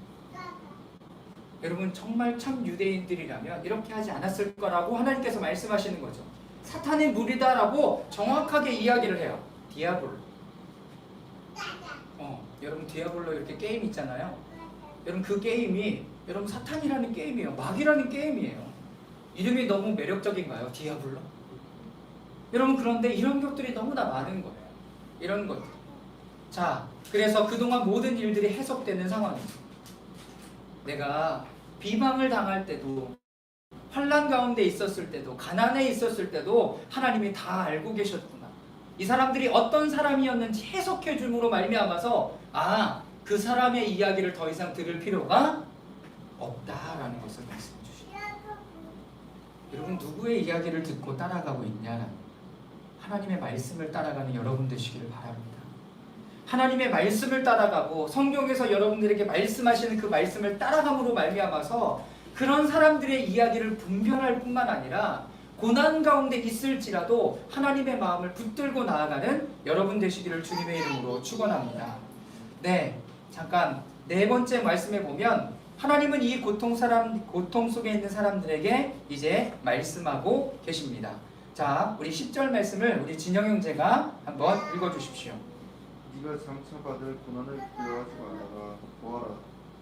여러분, 정말 참 유대인들이라면 이렇게 하지 않았을 거라고 하나님께서 말씀하시는 거죠. 사탄의 무리다라고 정확하게 이야기를 해요. 디아블로. 여러분, 디아블로 이렇게 게임 있잖아요. 여러분, 그 게임이 여러분 사탄이라는 게임이에요. 마귀라는 게임이에요. 이름이 너무 매력적인가요? 디아블로? 여러분, 그런데 이런 것들이 너무나 많은 거예요. 이런 것들. 자, 그래서 그동안 모든 일들이 해석되는 상황입니다. 내가 비방을 당할 때도, 환난 가운데 있었을 때도, 가난에 있었을 때도 하나님이 다 알고 계셨구나. 이 사람들이 어떤 사람이었는지 해석해 줌으로 말미암아서 그 사람의 이야기를 더 이상 들을 필요가 없다라는 것을 말씀해 주십니다. 여러분, 누구의 이야기를 듣고 따라가고 있냐? 하나님의 말씀을 따라가는 여러분 되시기를 바랍니다. 하나님의 말씀을 따라가고 성경에서 여러분들에게 말씀하시는 그 말씀을 따라감으로 말미암아서 그런 사람들의 이야기를 분별할 뿐만 아니라 고난 가운데 있을지라도 하나님의 마음을 붙들고 나아가는 여러분 되시기를 주님의 이름으로 축원합니다. 네, 잠깐 네 번째 말씀에 보면 하나님은 이 고통 속에 있는 사람들에게 이제 말씀하고 계십니다. 자, 우리 10절 말씀을 우리 진영 형제가 한번 읽어주십시오.
네가 장차 받을 고난을 두려워하지 말아라. 보아라,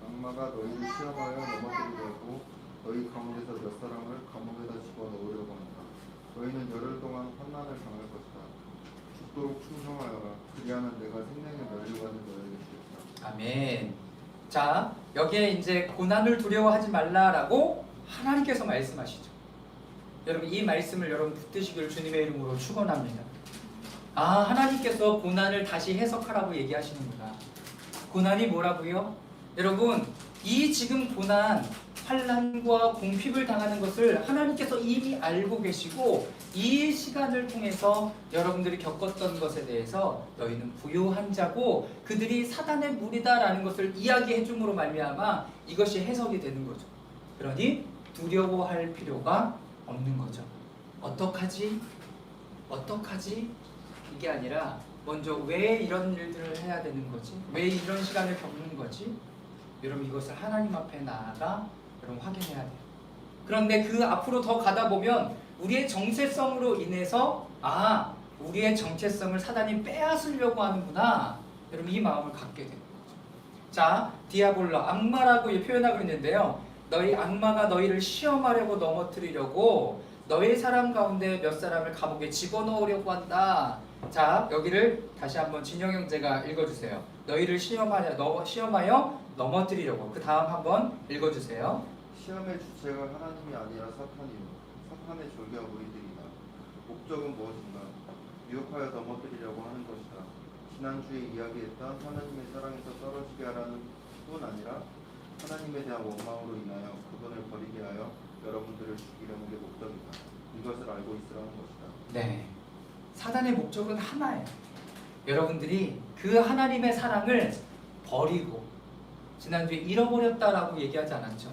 악마가 너희를 시험하여 넘어뜨리려고 너희 가운데서 몇 사람을 감옥에다 집어넣으려고 한다. 너희는 열흘 동안 환난을 당할 것이다. 죽도록 충성하여라. 그리하면 내가 생명의 면류관을 너희에게 주겠다.
아멘. 자, 여기에 이제 고난을 두려워하지 말라라고 하나님께서 말씀하시죠. 여러분, 이 말씀을 여러분 붙드시기를 주님의 이름으로 축원합니다. 하나님께서 고난을 다시 해석하라고 얘기하시는구나. 고난이 뭐라고요? 여러분, 이 지금 고난, 환난과 공핍을 당하는 것을 하나님께서 이미 알고 계시고 이 시간을 통해서 여러분들이 겪었던 것에 대해서 너희는 부요한 자고 그들이 사단의 무리다라는 것을 이야기해 줌으로 말미암아 이것이 해석이 되는 거죠. 그러니 두려워할 필요가 없는 거죠. 어떡하지? 이게 아니라 먼저 왜 이런 일들을 해야 되는 거지? 왜 이런 시간을 겪는 거지? 여러분, 이것을 하나님 앞에 나아가 여러분 확인해야 돼요. 그런데 그 앞으로 더 가다 보면 우리의 정체성으로 인해서 우리의 정체성을 사단이 빼앗으려고 하는구나. 여러분, 이 마음을 갖게 되는 거죠. 자, 디아볼로, 악마라고 표현하고 있는데요. 악마가 너희를 시험하려고 넘어뜨리려고 너희 사람 가운데 몇 사람을 감옥에 집어넣으려고 한다. 자, 여기를 다시 한번 진영 형제가 읽어주세요. 너희를 시험하여 넘어뜨리려고. 그 다음 한번 읽어주세요.
시험의 주체가 하나님이 아니라 사탄이요 사탄의 졸개와 무리들이다. 목적은 무엇인가? 유혹하여 넘어뜨리려고 하는 것이다. 지난주에 이야기했던 하나님의 사랑에서 떨어지게 하라는 뿐 아니라 하나님에 대한 원망으로 인하여 그분을 버리게 하여 여러분들을 죽이려는 게 목적이다. 이것을 알고 있으라는 것이다.
네, 사단의 목적은 하나예요. 여러분들이 그 하나님의 사랑을 버리고, 지난주에 잃어버렸다라고 얘기하지 않았죠?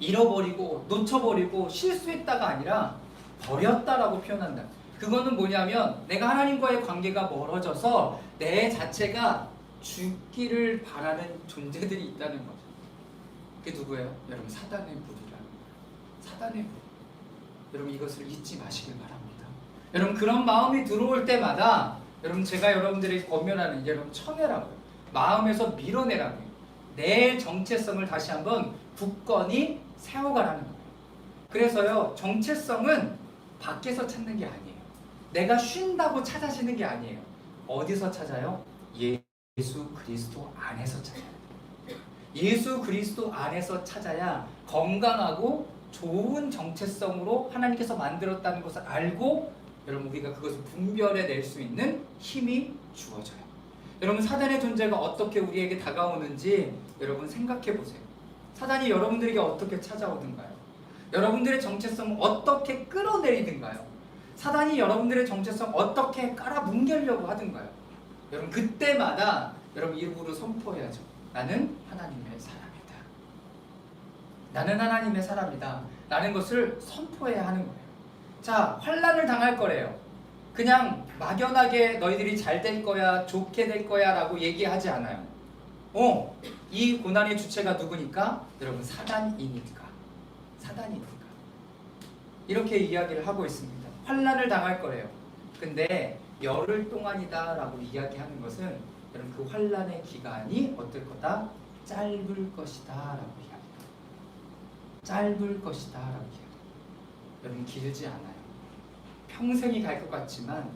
잃어버리고 놓쳐버리고 실수했다가 아니라 버렸다라고 표현한다. 그거는 뭐냐면 내가 하나님과의 관계가 멀어져서 내 자체가 죽기를 바라는 존재들이 있다는 거죠. 그게 누구예요? 여러분, 사단의 무리라는 거예요. 사단의 무리. 여러분, 이것을 잊지 마시길 바랍니다. 여러분, 그런 마음이 들어올 때마다 여러분, 제가 여러분들에게 권면하는 게 여러분 청해라고요. 마음에서 밀어내라고요. 내 정체성을 다시 한번 굳건히 세워가라는 거예요. 그래서요, 정체성은 밖에서 찾는 게 아니에요. 내가 쉰다고 찾아지는 게 아니에요. 어디서 찾아요? 예수 그리스도 안에서 찾아요. 예수 그리스도 안에서 찾아야 건강하고 좋은 정체성으로 하나님께서 만들었다는 것을 알고 여러분, 우리가 그것을 분별해낼 수 있는 힘이 주어져요. 여러분, 사단의 존재가 어떻게 우리에게 다가오는지 여러분 생각해 보세요. 사단이 여러분들에게 어떻게 찾아오든가요? 여러분들의 정체성을 어떻게 끌어내리든가요? 사단이 여러분들의 정체성 어떻게 깔아뭉개려고 하든가요? 여러분, 그때마다 여러분 입으로 선포해야죠. 나는 하나님의 사람이다. 나는 하나님의 사람이다. 라는 것을 선포해야 하는 거예요. 자, 환난을 당할 거래요. 그냥 막연하게 너희들이 잘 될 거야, 좋게 될 거야 라고 얘기하지 않아요. 이 고난의 주체가 누구니까? 여러분, 사단이니까. 이렇게 이야기를 하고 있습니다. 환난을 당할 거래요. 근데 열흘 동안이다 라고 이야기하는 것은 여러분, 그 환난의 기간이 어떨 거다? 짧을 것이다 라고 이야기합니다. 짧을 것이다 라고 이야기합니다. 여러분, 길지 않아요. 평생이 갈 것 같지만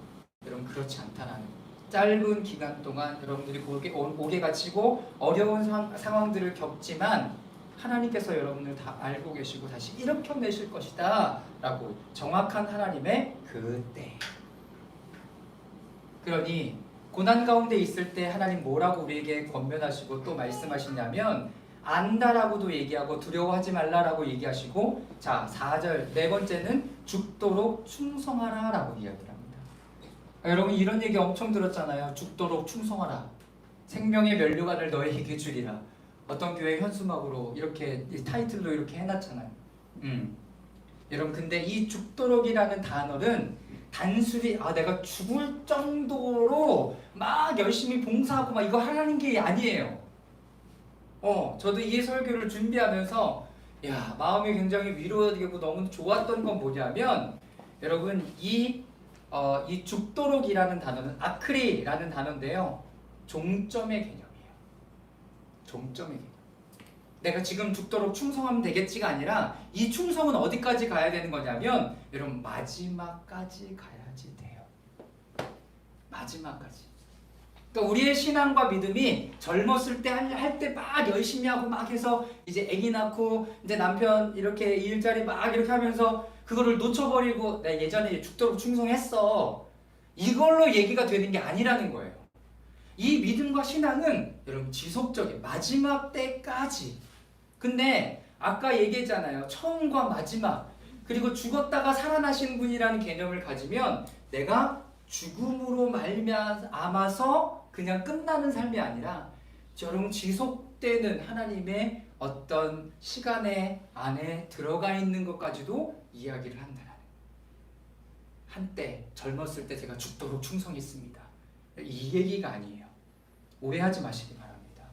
여러분, 그렇지 않다라는 거예요. 짧은 기간 동안 여러분들이 옥에 갇히고 어려운 상황들을 겪지만 하나님께서 여러분을 다 알고 계시고 다시 일으켜내실 것이다 라고 정확한 하나님의 그때. 그러니 고난 가운데 있을 때 하나님 뭐라고 우리에게 권면하시고 또 말씀하시냐면 안다라고도 얘기하고 두려워하지 말라라고 얘기하시고, 자 4절 네 번째는 죽도록 충성하라 라고 이야기를 합니다. 여러분, 이런 얘기 엄청 들었잖아요. 죽도록 충성하라. 생명의 면류관을 너에게 주리라. 어떤 교회 현수막으로 이렇게 타이틀로 이렇게 해놨잖아요. 여러분, 근데 이 죽도록이라는 단어는 단순히 내가 죽을 정도로 막 열심히 봉사하고 막 이거 하라는 게 아니에요. 저도 이 설교를 준비하면서 마음이 굉장히 위로되고 너무 좋았던 건 뭐냐면, 여러분, 이 죽도록이라는 단어는 아크리라는 단어인데요, 종점의 개념이에요. 종점의 개념. 내가 지금 죽도록 충성하면 되겠지가 아니라 이 충성은 어디까지 가야 되는 거냐면 여러분, 마지막까지 가야지 돼요. 마지막까지. 그러니까 우리의 신앙과 믿음이 젊었을 때 할 때 막 열심히 하고 막 해서 이제 아기 낳고 이제 남편 이렇게 일자리 막 이렇게 하면서 그거를 놓쳐버리고 내가 예전에 죽도록 충성했어, 이걸로 얘기가 되는 게 아니라는 거예요. 이 믿음과 신앙은 여러분 지속적인 마지막 때까지. 근데 아까 얘기했잖아요. 처음과 마지막, 그리고 죽었다가 살아나신 분이라는 개념을 가지면 내가 죽음으로 말미암아서 그냥 끝나는 삶이 아니라 여러분, 지속되는 하나님의 어떤 시간의 안에 들어가 있는 것까지도 이야기를 한다는. 한때 젊었을 때 제가 죽도록 충성했습니다, 이 얘기가 아니에요. 오해하지 마시기 바랍니다.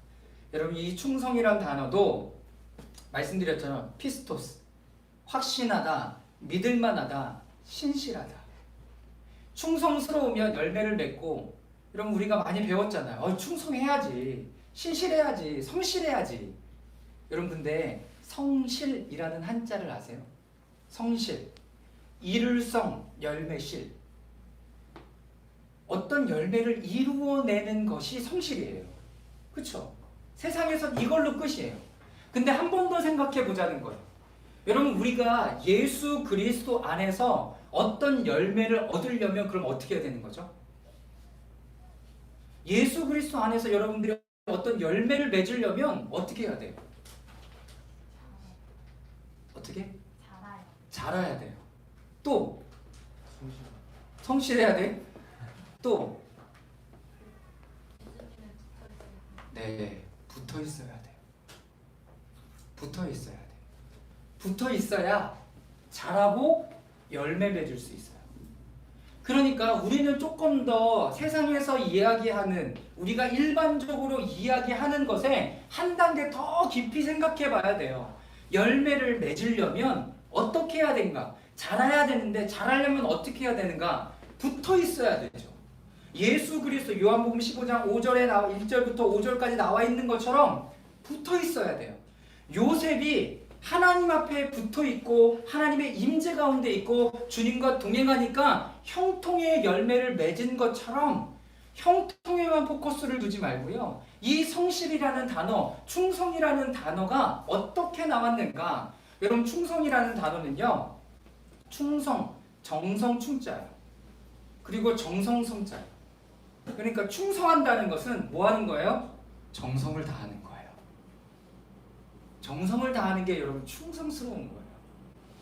여러분, 이 충성이란 단어도 말씀드렸잖아요. 피스토스, 확신하다, 믿을만하다, 신실하다. 충성스러우면 열매를 맺고, 여러분 우리가 많이 배웠잖아요. 충성해야지, 신실해야지, 성실해야지. 여러분, 근데 성실이라는 한자를 아세요? 성실, 이룰성, 열매실. 어떤 열매를 이루어내는 것이 성실이에요. 그렇죠? 세상에선 이걸로 끝이에요. 근데 한 번 더 생각해 보자는 거예요. 여러분, 우리가 예수 그리스도 안에서 어떤 열매를 얻으려면 그럼 어떻게 해야 되는 거죠? 예수 그리스도 안에서 여러분들이 어떤 열매를 맺으려면 어떻게 해야 돼요? 어떻게?
자라요.
자라야 돼요. 또
성실.
성실해야 돼. 또
예수님을 붙들고
네, 붙어 있어야 돼요. 붙어 있어야 돼. 붙어 있어야 자라고 열매 맺을 수 있어요. 그러니까 우리는 조금 더 세상에서 이야기하는, 우리가 일반적으로 이야기하는 것에 한 단계 더 깊이 생각해 봐야 돼요. 열매를 맺으려면 어떻게 해야 되는가? 자라야 되는데 자라려면 어떻게 해야 되는가? 붙어 있어야 되죠. 예수 그리스도 요한복음 15장 5절에 1절부터 5절까지 나와 있는 것처럼 붙어 있어야 돼요. 요셉이 하나님 앞에 붙어 있고 하나님의 임재 가운데 있고 주님과 동행하니까 형통의 열매를 맺은 것처럼 형통에만 포커스를 두지 말고요. 이 성실이라는 단어, 충성이라는 단어가 어떻게 나왔는가? 여러분, 충성이라는 단어는요, 충성, 정성 충자예요. 그리고 정성 성자예요. 그러니까 충성한다는 것은 뭐 하는 거예요? 정성을 다하는 거예요. 정성을 다하는 게 여러분 충성스러운 거예요.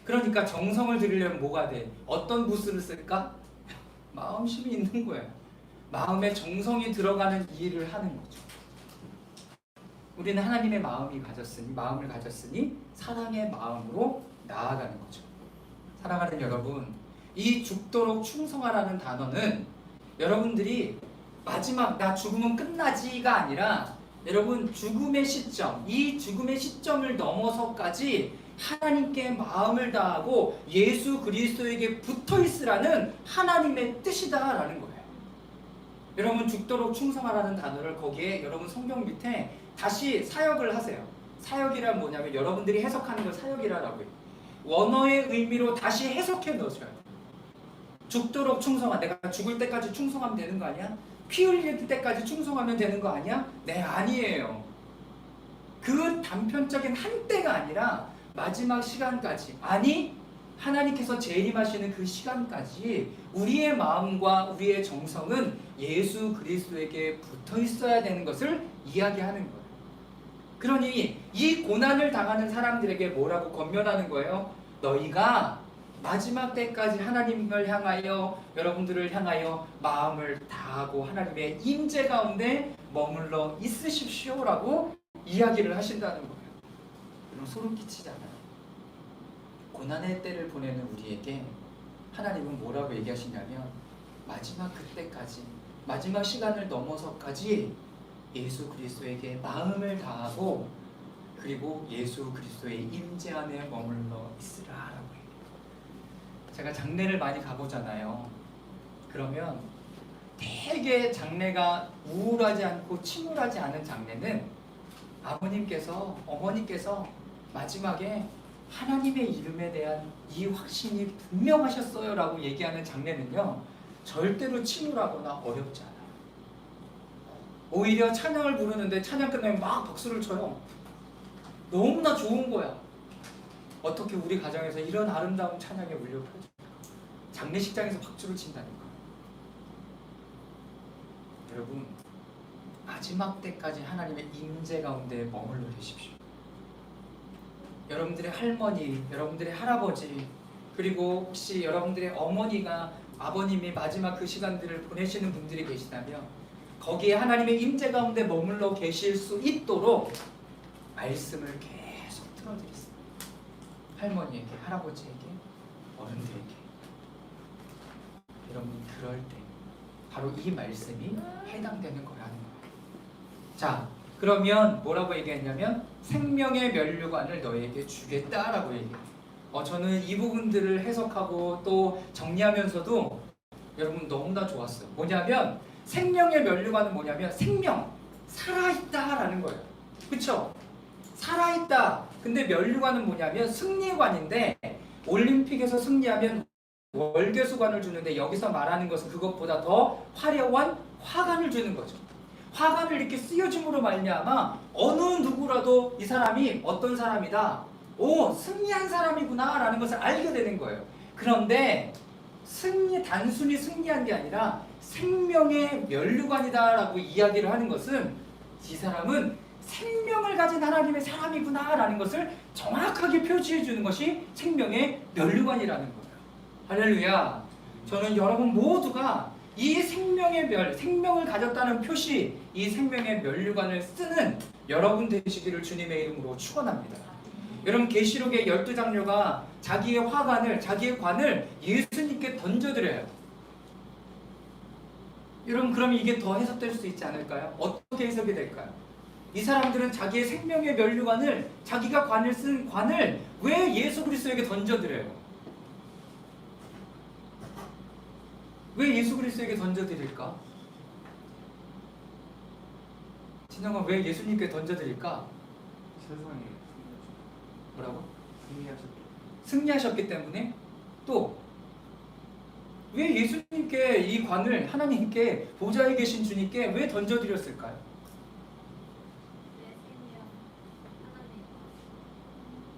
그러니까 정성을 들이려면 뭐가 돼? 어떤 부스를 쓸까? 마음심이 있는 거예요. 마음에 정성이 들어가는 일을 하는 거죠. 우리는 하나님의 마음을 가졌으니 사랑의 마음으로 나아가는 거죠. 사랑하는 여러분, 이 죽도록 충성하라는 단어는 여러분들이 마지막 나 죽으면 끝나지가 아니라 여러분 죽음의 시점, 이 죽음의 시점을 넘어서까지 하나님께 마음을 다하고 예수 그리스도에게 붙어 있으라는 하나님의 뜻이다라는 거예요. 여러분, 죽도록 충성하라는 단어를 거기에 여러분 성경 밑에 다시 사역을 하세요. 사역이란 뭐냐면 여러분들이 해석하는 걸 사역이라고 해요. 원어의 의미로 다시 해석해 넣으셔요. 죽도록 충성하, 내가 죽을 때까지 충성하면 되는 거 아니야? 피 흘릴 때까지 충성하면 되는 거 아니야? 네, 아니에요. 그 단편적인 한때가 아니라 마지막 시간까지, 아니 하나님께서 재림하시는 그 시간까지 우리의 마음과 우리의 정성은 예수 그리스도에게 붙어 있어야 되는 것을 이야기하는 거예요. 그러니 이 고난을 당하는 사람들에게 뭐라고 권면하는 거예요? 너희가 마지막 때까지 하나님을 향하여, 여러분들을 향하여 마음을 다하고 하나님의 임재 가운데 머물러 있으십시오라고 이야기를 하신다는 거예요. 여러분, 소름 끼치잖아요. 고난의 때를 보내는 우리에게 하나님은 뭐라고 얘기하시냐면 마지막 그때까지, 마지막 시간을 넘어서까지 예수 그리스도에게 마음을 다하고 그리고 예수 그리스도의 임재 안에 머물러 있으라라고 해요. 제가 장례를 많이 가보잖아요. 그러면 되게 장례가 우울하지 않고 침울하지 않은 장례는 아버님께서, 어머니께서 마지막에 하나님의 이름에 대한 이 확신이 분명하셨어요 라고 얘기하는 장례는요, 절대로 침울하거나 어렵지 않아요. 오히려 찬양을 부르는데 찬양 끝나면 막 박수를 쳐요. 너무나 좋은 거야. 어떻게 우리 가정에서 이런 아름다운 찬양에 울려 퍼질까? 장례식장에서 박수를 친다니까. 여러분, 마지막 때까지 하나님의 임재 가운데 머물러 계십시오. 여러분들의 할머니, 여러분들의 할아버지, 그리고 혹시 여러분들의 어머니가, 아버님이 마지막 그 시간들을 보내시는 분들이 계시다면 거기에 하나님의 임재 가운데 머물러 계실 수 있도록 말씀을 계속 틀어드리세요. 할머니에게, 할아버지에게, 어른들에게. 여러분, 그럴 때 바로 이 말씀이 해당되는 거라는 거예요. 자, 그러면 뭐라고 얘기했냐면 생명의 면류관을 너에게 주겠다라고 얘기해요. 저는 이 부분들을 해석하고 또 정리하면서도 여러분 너무나 좋았어요. 뭐냐면 생명의 면류관은 뭐냐면 생명, 살아있다라는 거예요. 그쵸? 살아있다. 근데 면류관은 뭐냐면 승리관인데 올림픽에서 승리하면 월계수관을 주는데 여기서 말하는 것은 그것보다 더 화려한 화관을 주는 거죠. 화관을 이렇게 쓰여줌으로 말미암아 어느 누구라도 이 사람이 어떤 사람이다, 승리한 사람이구나 라는 것을 알게 되는 거예요. 그런데 단순히 승리한 게 아니라 생명의 면류관이다 라고 이야기를 하는 것은 이 사람은 생명을 가진 하나님의 사람이구나라는 것을 정확하게 표시해 주는 것이 생명의 면류관이라는 거예요. 할렐루야. 저는 여러분 모두가 이 생명의 생명을 가졌다는 표시, 이 생명의 면류관을 쓰는 여러분 되시기를 주님의 이름으로 축원합니다. 여러분 계시록의 12장로가 자기의 화관을, 자기의 관을 예수님께 던져드려요. 여러분 그러면 이게 더 해석될 수 있지 않을까요? 어떻게 해석이 될까요? 이 사람들은 자기의 생명의 면류관을, 자기가 관을 쓴 관을 왜 예수 그리스도에게 던져드려요? 왜 예수 그리스도에게 던져드릴까? 진영아, 왜 예수님께 던져드릴까?
세상에
뭐라고?
승리하셨기
승리하셨기 때문에. 또 왜 예수님께 이 관을 하나님께 보좌에 계신 주님께 왜 던져드렸을까요?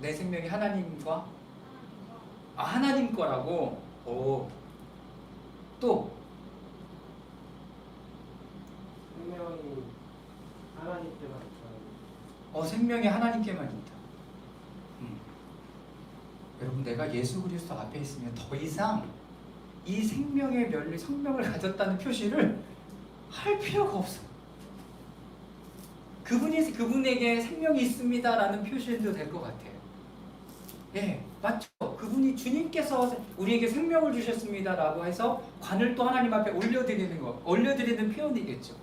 내 생명이 하나님과 하나님 거라고. 오. 또
생명이 하나님께만 있다.
생명이 하나님께만 있다. 여러분 내가 예수 그리스도 앞에 있으면 더 이상 이 생명의 면류, 생명을 가졌다는 표시를 할 필요가 없어. 그분에게 생명이 있습니다라는 표시해도 될 것 같아요. 예, 맞죠? 그분이 주님께서 우리에게 생명을 주셨습니다라고 해서 관을 또 하나님 앞에 올려드리는 표현이겠죠.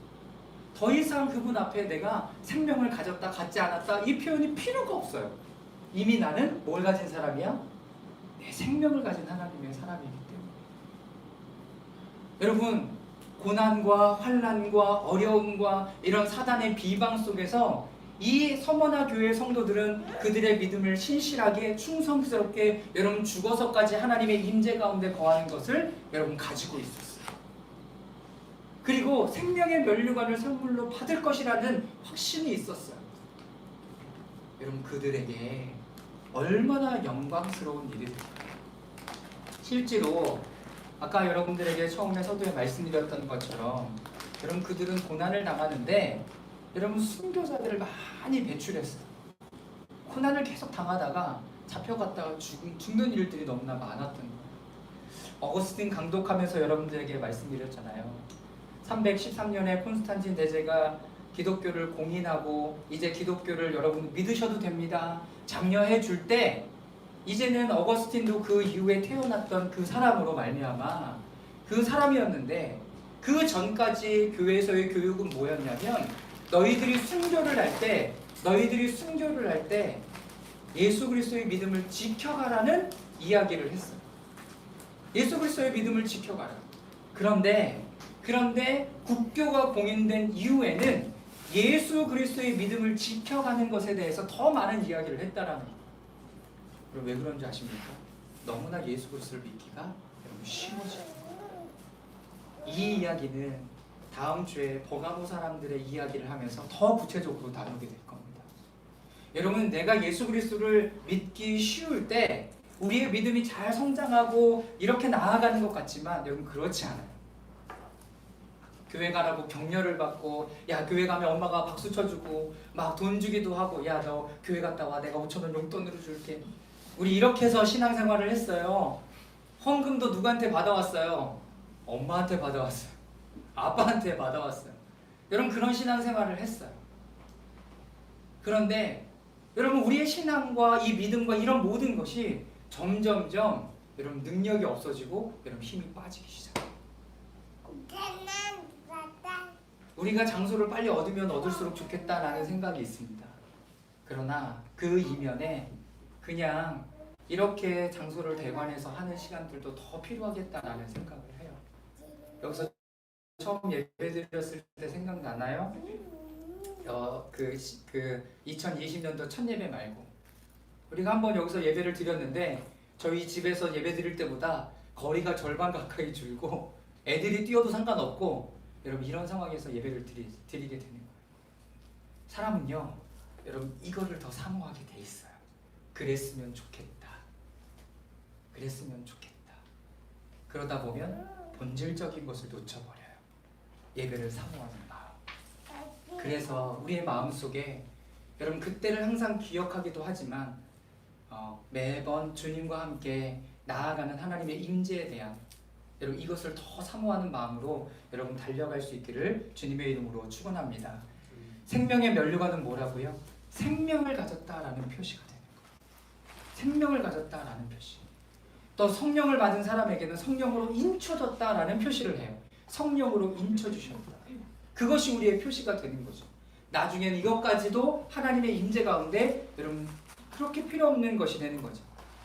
더 이상 그분 앞에 내가 생명을 가졌다, 갖지 않았다 이 표현이 필요가 없어요. 이미 나는 뭘 가진 사람이야? 내 생명을 가진 하나님의 사람이기 때문에. 여러분 고난과 환난과 어려움과 이런 사단의 비방 속에서 이 서머나 교회 성도들은 그들의 믿음을 신실하게 충성스럽게 여러분 죽어서까지 하나님의 임재 가운데 거하는 것을 여러분 가지고 있었어요. 그리고 생명의 면류관을 선물로 받을 것이라는 확신이 있었어요. 여러분 그들에게 얼마나 영광스러운 일이 될까요? 실제로 아까 여러분들에게 처음에 서두에 말씀드렸던 것처럼 여러분 그들은 고난을 당하는데 여러분 순교자들을 많이 배출했어요. 고난을 계속 당하다가 잡혀갔다가 죽는 일들이 너무나 많았던 거예요. 어거스틴 강독하면서 여러분들에게 말씀드렸잖아요. 313년에 콘스탄틴 대제가 기독교를 공인하고 이제 기독교를 여러분 믿으셔도 됩니다. 장려해 줄 때 이제는 어거스틴도 그 이후에 태어났던 그 사람으로 말미암아 그 사람이었는데 그 전까지 교회에서의 교육은 뭐였냐면 너희들이 순교를 할 때 예수 그리스도의 믿음을 지켜가라는 이야기를 했어요. 예수 그리스도의 믿음을 지켜가라. 그런데 국교가 공인된 이후에는 예수 그리스도의 믿음을 지켜가는 것에 대해서 더 많은 이야기를 했다라는 거예요. 그럼 왜 그런지 아십니까? 너무나 예수 그리스도를 믿기가 여러분 쉬워져요. 이 이야기는 다음 주에 버가모 사람들의 이야기를 하면서 더 구체적으로 다루게 될 겁니다. 여러분 내가 예수 그리스도를 믿기 쉬울 때 우리의 믿음이 잘 성장하고 이렇게 나아가는 것 같지만 여러분 그렇지 않아요. 교회 가라고 격려를 받고 야 교회 가면 엄마가 박수 쳐주고 막 돈 주기도 하고 야 너 교회 갔다 와 내가 5,000원 용돈으로 줄게. 우리 이렇게 해서 신앙생활을 했어요. 헌금도 누구한테 받아왔어요? 엄마한테 받아왔어요. 아빠한테 받아왔어요. 여러분 그런 신앙생활을 했어요. 그런데 여러분 우리의 신앙과 이 믿음과 이런 모든 것이 점점점 여러분 능력이 없어지고 여러분 힘이 빠지기 시작해요. 우리가 장소를 빨리 얻으면 얻을수록 좋겠다라는 생각이 있습니다. 그러나 그 이면에 그냥 이렇게 장소를 대관해서 하는 시간들도 더 필요하겠다라는 생각을 해요. 여기서 처음 예배 드렸을 때 생각나나요? 그 2020년도 첫 예배 말고 우리가 한번 여기서 예배를 드렸는데 저희 집에서 예배 드릴 때보다 거리가 절반 가까이 줄고 애들이 뛰어도 상관없고 여러분 이런 상황에서 예배를 드리게 되는 거예요. 사람은요 여러분 이거를 더 사모하게 돼 있어요. 그랬으면 좋겠다. 그랬으면 좋겠다. 그러다 보면 본질적인 것을 놓쳐버려요. 예배를 사모하는 마음. 그래서 우리의 마음속에 여러분 그때를 항상 기억하기도 하지만 매번 주님과 함께 나아가는 하나님의 임재에 대한 여러분 이것을 더 사모하는 마음으로 여러분 달려갈 수 있기를 주님의 이름으로 축원합니다. 생명의 면류관은 뭐라고요? 생명을 가졌다라는 표시가 되는 거예요. 생명을 가졌다라는 표시. 또 성령을 받은 사람에게는 성령으로 인쳐졌다라는 표시를 해요. 성령으로 인쳐주셨다. 그것이 우리의 표시가 되는 거죠. 나중에는 이것까지도 하나님의 임재 가운데 여러분 그렇게 필요 없는 것이 되는 거죠.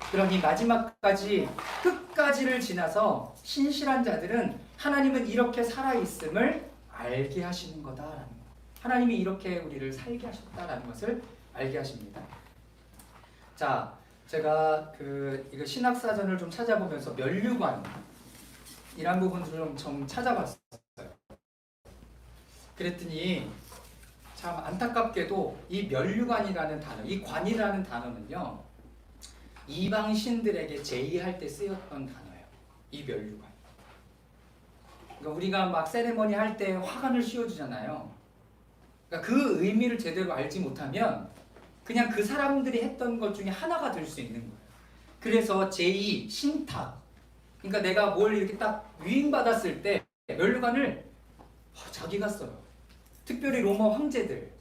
그러니 마지막까지 끝까지를 지나서 신실한 자들은 하나님은 이렇게 살아있음을 알게 하시는 거다라는 거. 하나님이 이렇게 우리를 살게 하셨다라는 것을 알게 하십니다. 자, 제가 이거 신학사전을 좀 찾아보면서 면류관 이란 부분들을 좀 찾아봤어요. 그랬더니 참 안타깝게도 이 면류관이라는 단어, 이 관이라는 단어는요 이방 신들에게 제의할 때 쓰였던 단어예요. 이 면류관. 그러니까 우리가 막 세레머니 할 때 화관을 씌워주잖아요. 그러니까 그 의미를 제대로 알지 못하면 그냥 그 사람들이 했던 것 중에 하나가 될 수 있는 거예요. 그래서 제의, 신탁. 그러니까 내가 뭘 이렇게 딱 위임받았을 때 면류관을 자기가 써요. 특별히 로마 황제들.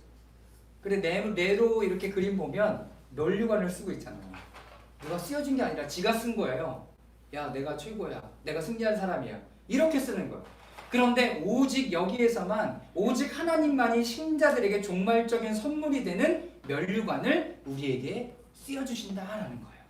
그래 내로 이렇게 그림 보면 면류관을 쓰고 있잖아요. 누가 쓰여준 게 아니라 지가 쓴 거예요. 야, 내가 최고야. 내가 승리한 사람이야. 이렇게 쓰는 거예요. 그런데 오직 여기에서만 오직 하나님만이 신자들에게 종말적인 선물이 되는 면류관을 우리에게 쓰여주신다라는 거예요.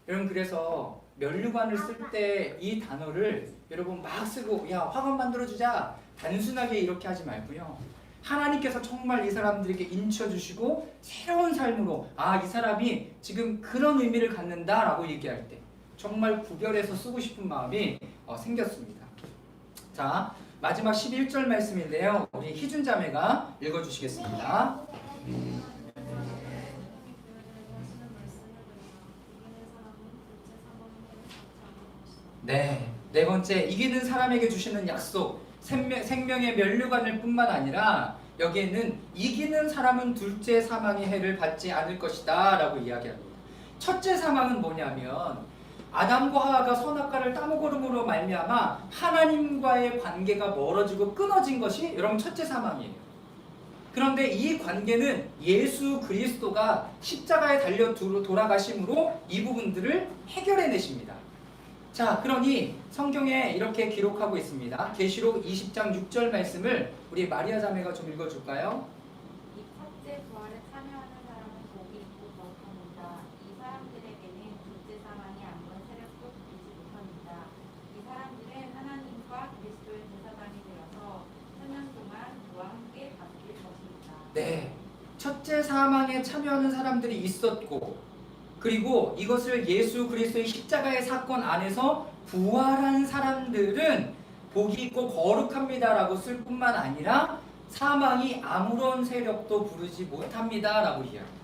여러분 그래서 면류관을 쓸 때 이 단어를 여러분 막 쓰고 야 화관 만들어주자 단순하게 이렇게 하지 말고요. 하나님께서 정말 이 사람들에게 인쳐주시고 새로운 삶으로 이 사람이 지금 그런 의미를 갖는다라고 얘기할 때 정말 구별해서 쓰고 싶은 마음이 생겼습니다. 자, 마지막 11절 말씀인데요. 우리 희준 자매가 읽어주시겠습니다. 네 번째 이기는 사람에게 주시는 약속 생명의 면류관을 뿐만 아니라 여기에는 이기는 사람은 둘째 사망의 해를 받지 않을 것이다 라고 이야기합니다. 첫째 사망은 뭐냐면 아담과 하와가 선악과를 따먹음으로 말미암아 하나님과의 관계가 멀어지고 끊어진 것이 여러분 첫째 사망이에요. 그런데 이 관계는 예수 그리스도가 십자가에 달려 돌아가심으로 이 부분들을 해결해내십니다. 자, 그러니 성경에 이렇게 기록하고 있습니다. 계시록 20장 6절 말씀을 우리 마리아 자매가 좀 읽어줄까요?
이 첫째 부활에 참여하는 사람은 복이 있고 거룩합니다. 이 사람들에게는 둘째 사망이 아무런 세력도 붙이지 못합니다. 이 사람들은 하나님과 그리스도의 제사장이 되어서 천년 동안 그와 함께 바뀔 것입니다.
네, 첫째 사망에 참여하는 사람들이 있었고 그리고 이것을 예수 그리스도의 십자가의 사건 안에서 부활한 사람들은 복이 있고 거룩합니다 라고 쓸 뿐만 아니라 사망이 아무런 세력도 부르지 못합니다 라고 이야기합니다.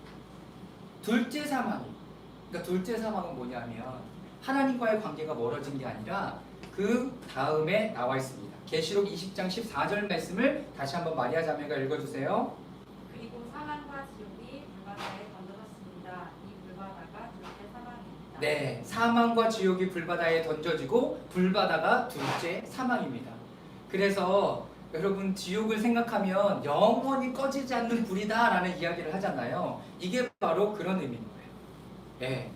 둘째 사망이 그러니까 둘째 사망은 뭐냐면 하나님과의 관계가 멀어진 게 아니라 그 다음에 나와 있습니다. 계시록 20장 14절 말씀을 다시 한번 마리아 자매가 읽어주세요.
그리고 사망과 지옥이 불바다에 던져졌습니다. 이 불바다가 둘째 사망입니다.
네, 사망과 지옥이 불바다에 던져지고 불바다가 둘째 사망입니다. 그래서 여러분 지옥을 생각하면 영원히 꺼지지 않는 불이다 라는 이야기를 하잖아요. 이게 바로 그런 의미인 거예요. 네.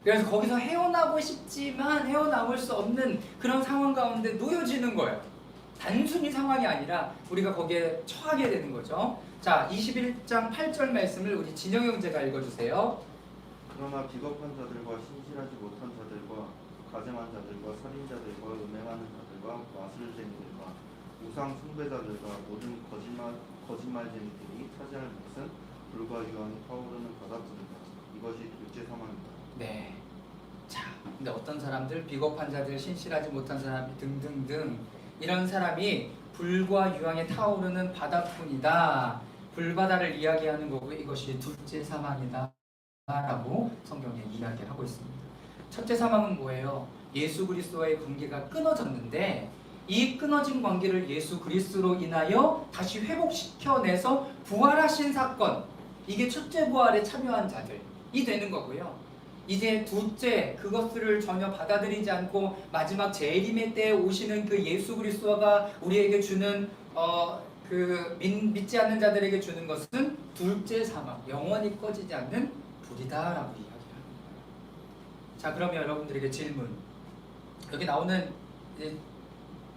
그래서 거기서 헤어나고 싶지만 헤어나올 수 없는 그런 상황 가운데 놓여지는 거예요. 단순히 상황이 아니라 우리가 거기에 처하게 되는 거죠. 자, 21장 8절 말씀을 우리 진영 형제가 읽어주세요.
그러나 비겁한 자들과 신실하지 못한 자들과 가증한 자들과 살인자들과 음행하는 자들과 마술쟁이들과 우상 숭배자들과 모든 거짓말쟁이들이 차지할 몫은 불과 유황이 타오르는 바다뿐이다. 이것이 둘째 사망이다.
네. 자, 근데 어떤 사람들, 비겁한 자들, 신실하지 못한 사람 등등등 이런 사람이 불과 유황에 타오르는 바다뿐이다. 불바다를 이야기하는 거고 이것이 둘째 사망이다 라고 성경에 이야기하고 있습니다. 첫째 사망은 뭐예요? 예수 그리스도와의 관계가 끊어졌는데 이 끊어진 관계를 예수 그리스도로 인하여 다시 회복시켜내서 부활하신 사건, 이게 첫째 부활에 참여한 자들이 되는 거고요. 이제 둘째, 그것들을 전혀 받아들이지 않고 마지막 재림의 때에 오시는 그 예수 그리스도가 우리에게 주는 믿지 않는 자들에게 주는 것은 둘째 사망, 영원히 꺼지지 않는 불이다라고 이야기합니다. 자, 그러면 여러분들에게 질문. 여기 나오는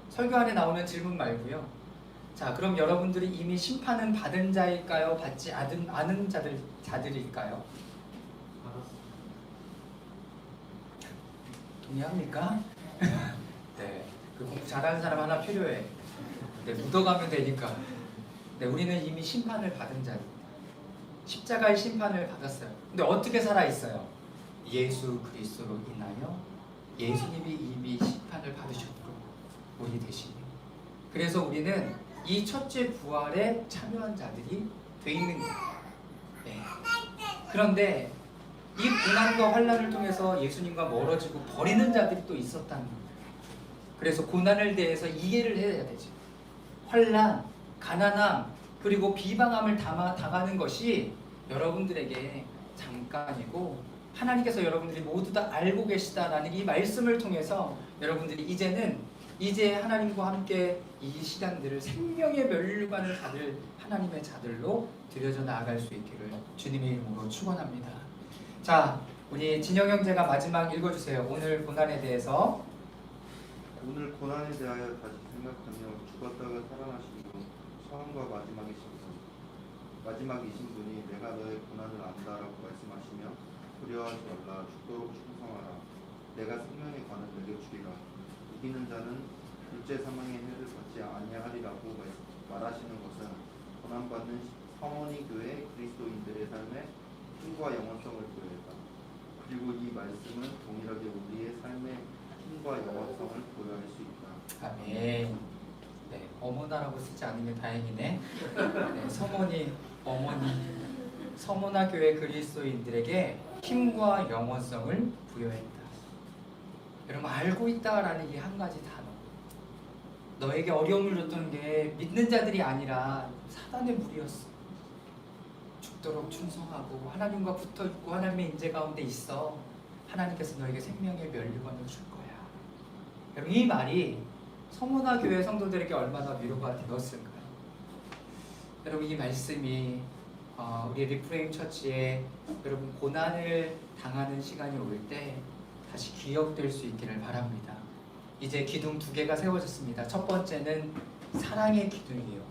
설교 안에 나오는 질문 말고요. 자, 그럼 여러분들이 이미 심판은 받은 자일까요? 받지 않은 자들일까요? 동의합니까? 네, 그 공부 잘하는 사람 하나 필요해. 네, 묻어가면 되니까. 네, 우리는 이미 심판을 받은 자입니다. 십자가의 심판을 받았어요. 근데 어떻게 살아 있어요? 예수 그리스도로 인하여 예수님이 이미 심판을 받으셨고 우리 대신에. 그래서 우리는 이 첫째 부활에 참여한 자들이 돼 있는 거예요. 네. 그런데 이 고난과 환난을 통해서 예수님과 멀어지고 버리는 자들이 또 있었다는 거예요. 그래서 고난을 대해서 이해를 해야 되죠. 환난, 가난함, 그리고 비방함을 당하는 것이 여러분들에게 잠깐이고 하나님께서 여러분들이 모두 다 알고 계시다라는 이 말씀을 통해서 여러분들이 이제 하나님과 함께 이 시간들을 생명의 멸류관을 받을 하나님의 자들로 들여져 나아갈 수 있기를 주님의 이름으로 축원합니다. 자, 우리 진영 형제가 마지막 읽어주세요. 오늘 고난에 대해서.
오늘 고난에 대하여 다시 생각하며 죽었다가 살아나신 분, 처음과 마지막이신 분이 내가 너의 고난을 안다라고 말씀하시며 두려워하지 말라. 죽도록 충성하라. 내가 생명의 관을 내게 주리라. 이기는 자는 둘째 사망의 해를 받지 아니하리라고 말하시는 것은 고난받는 성원이 교회 그리스도인들의 삶의 힘과 영원성을 보여했다. 그리고 이 말씀은 동일하게 우리의 삶의 힘과 영원성을 보여할 수 있다.
아멘. 네, 어머나라고 쓰지 않으면 다행이네. 네, 서머니, 어머니, 서머나 교회 그리스도인들에게 힘과 영원성을 부여했다. 여러분, 알고 있다라는 이 한 가지 단어. 너에게 어려움을 줬던 게 믿는 자들이 아니라 사단의 무리였어. 죽도록 충성하고 하나님과 붙어있고 하나님의 인재 가운데 있어. 하나님께서 너에게 생명의 멸류관을 줄 거야. 여러분, 이 말이 서문화 교회 성도들에게 얼마나 위로가 되었을까요? 여러분, 이 말씀이 우리 리프레임 처치에 여러분 고난을 당하는 시간이 올 때 다시 기억될 수 있기를 바랍니다. 이제 기둥 2개가 세워졌습니다. 첫 번째는 사랑의 기둥이요.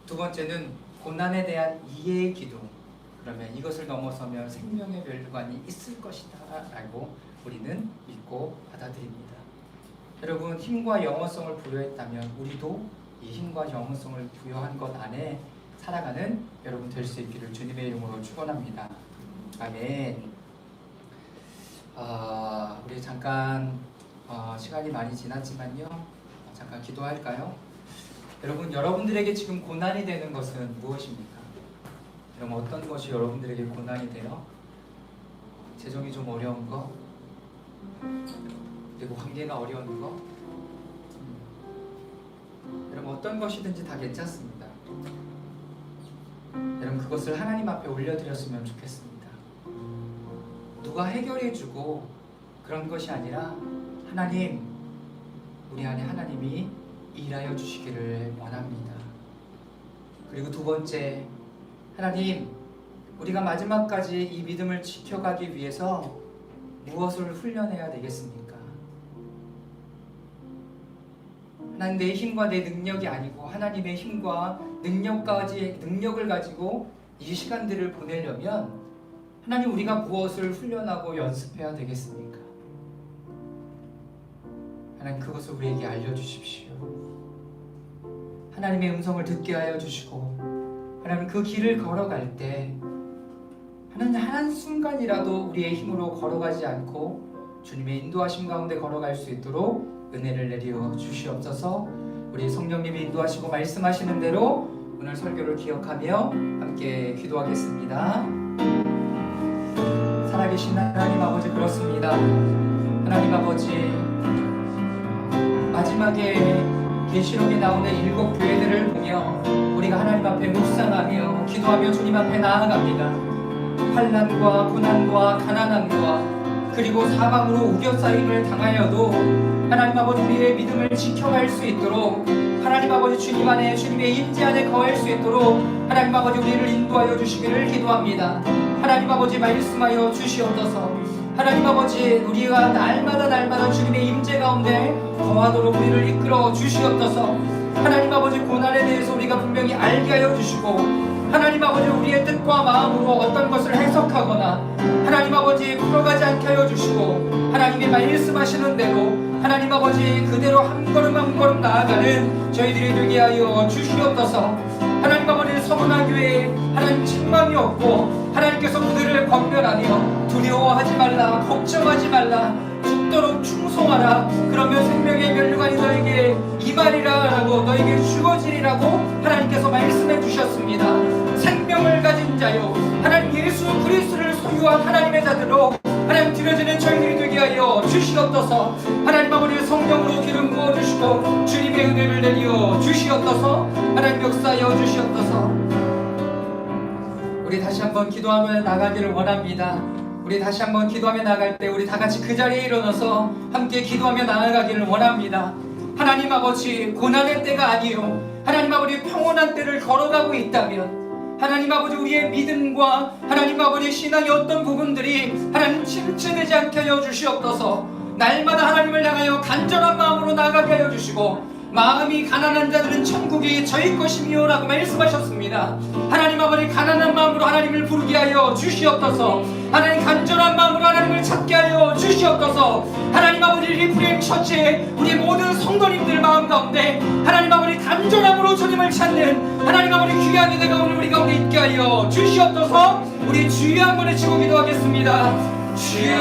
두 번째는 고난에 대한 이해의 기둥. 그러면 이것을 넘어서면 생명의 멸류관이 있을 것이다 라고 우리는 믿고 받아들입니다. 여러분, 힘과 영원성을 부여했다면 우리도 이 힘과 영원성을 부여한 것 안에 살아가는 여러분 될 수 있기를 주님의 이름으로 축원합니다. 아멘. 우리 잠깐 시간이 많이 지났지만요, 잠깐 기도할까요? 여러분, 여러분들에게 지금 고난이 되는 것은 무엇입니까? 여러분, 어떤 것이 여러분들에게 고난이 돼요? 재정이 좀 어려운 거, 그리고 관계가 어려운 거, 여러분 어떤 것이든지 다 괜찮습니다. 여러분, 그것을 하나님 앞에 올려드렸으면 좋겠습니다. 누가 해결해주고 그런 것이 아니라 하나님, 우리 안에 하나님이 일하여 주시기를 원합니다. 그리고 두 번째, 하나님, 우리가 마지막까지 이 믿음을 지켜가기 위해서 무엇을 훈련해야 되겠습니까? 하나님, 내 힘과 내 능력이 아니고 하나님의 힘과 능력을 가지고 이 시간들을 보내려면 하나님, 우리가 무엇을 훈련하고 연습해야 되겠습니까? 하나님, 그것을 우리에게 알려주십시오. 하나님의 음성을 듣게 하여 주시고, 하나님, 그 길을 걸어갈 때 하나님, 한순간이라도 우리의 힘으로 걸어가지 않고 주님의 인도하심 가운데 걸어갈 수 있도록 은혜를 내려 주시옵소서. 우리 성령님이 인도하시고 말씀하시는 대로 오늘 설교를 기억하며 함께 기도하겠습니다. 살아계신 하나님 아버지, 그렇습니다. 하나님 아버지, 마지막에 계시록에 나오는 7 교회들을 보며 우리가 하나님 앞에 앞에 묵상하며 기도하며 주님 앞에 나아갑니다. 환난과 고난과 가난함과 그리고 사망으로 우겨싸임을 당하여도 하나님 아버지 우리의 믿음을 지켜갈 수 있도록 하나님 아버지 주님 안에 주님의 임재 안에 거할 수 있도록 하나님 아버지 우리를 인도하여 주시기를 기도합니다. 하나님 아버지 말씀하여 주시옵소서. 하나님 아버지 우리가 날마다 주님의 임재 가운데 거하도록 우리를 이끌어 주시옵소서. 하나님 아버지 고난에 대해서 우리가 분명히 알게 하여 주시고 하나님 아버지 우리의 뜻과 마음으로 어떤 것을 해석하거나 하나님 아버지 풀어가지 않게 하여 주시고 하나님의 말씀하시는 대로 하나님 아버지 그대로 한 걸음 한 걸음 나아가는 저희들이 되게 하여 주시옵소서. 하나님 아버지 서문화 교회에 하나님 책망이 없고 하나님께서 그들을 권면하며 두려워하지 말라 걱정하지 말라 죽도록 충성하라 그러면 생명의 면류관이 너에게 임하리라 라고 너에게 주어지리라고 하나님께서 말씀해 주셨습니다. 생명을 가진 자요 하나님 예수 그리스도를 소유한 하나님의 자들로 하나님 드려지는 저희들이 되게 하여 주시옵소서. 하나님 아버지 성령으로 기름 부어주시고 주님의 은혜를 내려 주시옵소서. 하나님 역사하여 주시옵소서. 우리 다시 한번 기도하며 나가기를 원합니다. 우리 다시 한번 기도하며 나갈 때 우리 다 같이 그 자리에 일어나서 함께 기도하며 나아가기를 원합니다. 하나님 아버지 고난의 때가 아니요 하나님 아버지 평온한 때를 걸어가고 있다면 하나님 아버지 우리의 믿음과 하나님 아버지 신앙의 어떤 부분들이 하나님 침체되지 않게 하여 주시옵소서. 날마다 하나님을 향하여 간절한 마음으로 나아가게 하여 주시고 마음이 가난한 자들은 천국이 저희 것이며 라고 말씀하셨습니다. 하나님 아버지 가난한 마음으로 하나님을 부르게 하여 주시옵소서. 하나님 간절한 마음으로 하나님을 찾게 하여 주시옵소서. 하나님 아버지 리프레임 처치에 우리 모든 성도님들 마음 가운데 하나님 아버지 간절함으로 주님을 찾는 하나님 아버지 귀한 은혜가 오늘 우리 가운데 있게 하여 주시옵소서. 우리 주여 한번 외치고 기도하겠습니다. 주여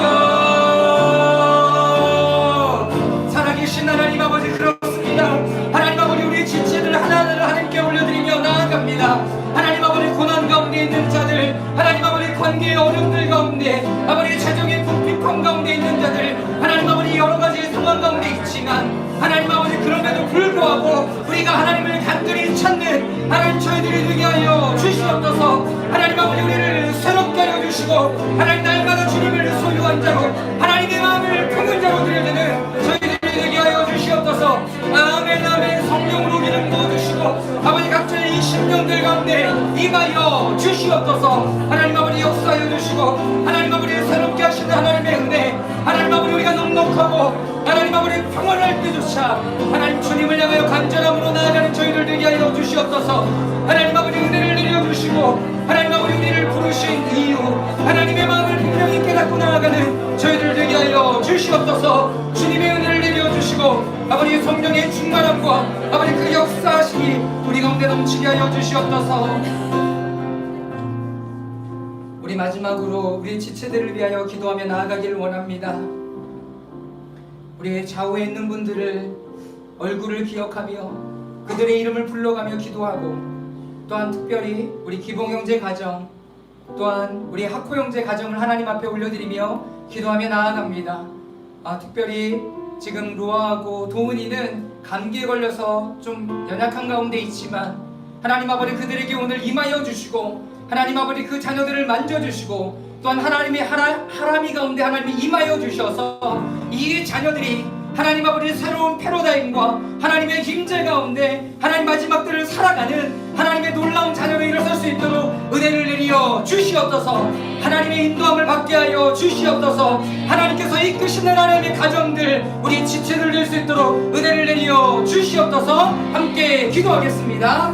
살아계신 하나님 아버지 그렇습니다. 하나님 아버지 우리 지체들 하나하나 하나님께 올려드리며 나아갑니다. 하나님 아버지 고난 가운데 있는 자들 하나님 아버지 관계의 어려움들 가운데 아버지 재정의 궁핍함 가운데 있는 자들 하나님 아버지 여러가지 상황 가운데 있지만 하나님 아버지 그럼에도 불구하고 우리가 하나님을 간절히 찾는 하나님 저희들이 되게 하여 주시옵소서. 하나님 아버지 우리를 새롭게 하여 주시고 하나님 날마다 주님을 소유한 자로 하나님의 마음을 품은 자로 드려지는 저희들이 되게 하여 주시옵소서. 아멘 아멘. 성령으로 기름 부어주시고 아버지 각자의 이 심령들 가운데 임하여 주시옵소서. 하나님 아버지 역사하여 주시고 하나님 아버지 새롭게 하시는 하나님의 은혜 하나님 아버지 우리가 넉넉하고 하나님 아버지 평안할 때조차 하나님 주님을 향하여 간절함으로 나아가는 저희들 되게 하여 주시옵소서. 하나님 아버지 은혜를 내려주시고 하나님 아버지 우리를 부르신 이유 하나님의 마음을 분명히 깨닫고 나아가는 저희들 되게 하여 주시옵소서. 주님의 은혜를 내려주시고 아버지 성령의 충만함과 아버지 그 역사하시니 우리 가운데 넘치게 하여 주시옵소서. 우리 마지막으로 우리 지체들을 위하여 기도하며 나아가기를 원합니다. 우리의 좌우에 있는 분들을 얼굴을 기억하며 그들의 이름을 불러가며 기도하고 또한 특별히 우리 기봉 형제 가정 또한 우리 학호 형제 가정을 하나님 앞에 올려드리며 기도하며 나아갑니다. 특별히 지금 로아하고 도은이는 감기에 걸려서 좀 연약한 가운데 있지만 하나님 아버지 그들에게 오늘 임하여 주시고 하나님 아버지 그 자녀들을 만져주시고 또한 하나님의 하람이 가운데 하나님이 임하여 주셔서 이 자녀들이 하나님 아버지 새로운 패러다임과 하나님의 힘재 가운데 하나님 마지막 때를 살아가는 하나님의 놀라운 자녀로 일어설 수 있도록 은혜를 내려 주시옵소서. 하나님의 인도함을 받게 하여 주시옵소서. 하나님께서 이끄시는 하나님의 가정들 우리 지체들 될 수 있도록 은혜를 내려 주시옵소서. 함께 기도하겠습니다.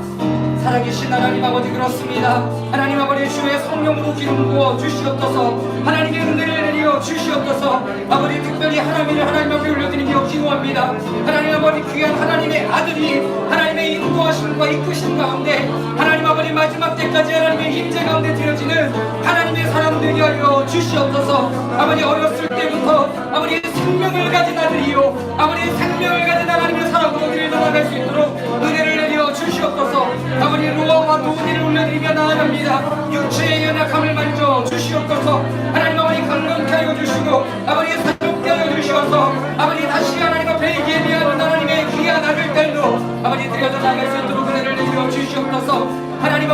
살아계신 하나님 아버지 그렇습니다. 하나님 아버지 주의 성령으로 기름 부어 주시옵소서. 하나님의 은혜를 내려 주시옵소서. 아버지 특별히 하나님을 하나님 앞에 올려드리며 기도합니다. 하나님 아버지 귀한 하나님의 아들이 하나님의 인도하심과 이끄심 가운데 하나님 아버지 마지막 때까지 하나님의 힘재 가운데 드려지는 하나님의 사람 되게 하여 주시옵소서. 아버지 어렸을 때부터 아버지 생명을 가진 아들이요 아버지 생명을 가진 하나님의 사람으로 들여 나아갈 수 있도록 은혜를 내려 주시옵소서. 아버지 로아와 도은이를 올려드리며 나아갑니다. 육체의 연약함을 만져 주시옵소서. 하나님 아버지 강건케 하여 주시고 아버지 새롭게 하여 주시옵소서. 아버지 다시 하나님 앞에 예비하는 하나님의 귀한 아들 딸도 아버지 들여져 나갈 수 있도록 은혜를 내려 주시옵소서. 하나님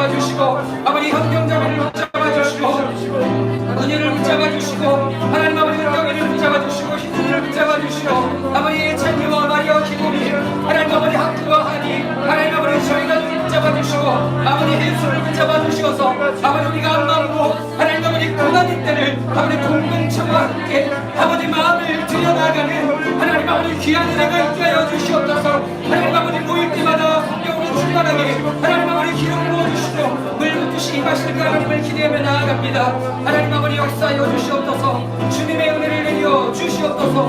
붙잡아 주시고 아버지 형경자매를 붙잡아 주시고 은혜를 붙잡아 주시고 하나님 아버지 은경이를 붙잡아 주시고 희준이를 붙잡아 주시고 아버지 찬미와 마리아 기쁨이 하나님 아버지 학구와 하니 하나님 아버지 저희가 붙잡아 주시고 아버지 예수를 붙잡아 주시어서 아버지 우리가 한 마음으로 하나님 아버지 고난의 때를 아버지 공동체와 함께 아버지 마음을 들여나가는 하나님 아버지 귀한 은혜가 있게 하여 주시옵소서. 하나님 아버지 모일 때마다 성령으로 충만하게 하나님 아버지 기름 부어주시고 물 붓듯이 임하실 그 하나님을 기대하며 나아갑니다. 하나님 아버지 역사하여 주시옵소서. 주님의 은혜를 내려 주시옵소서.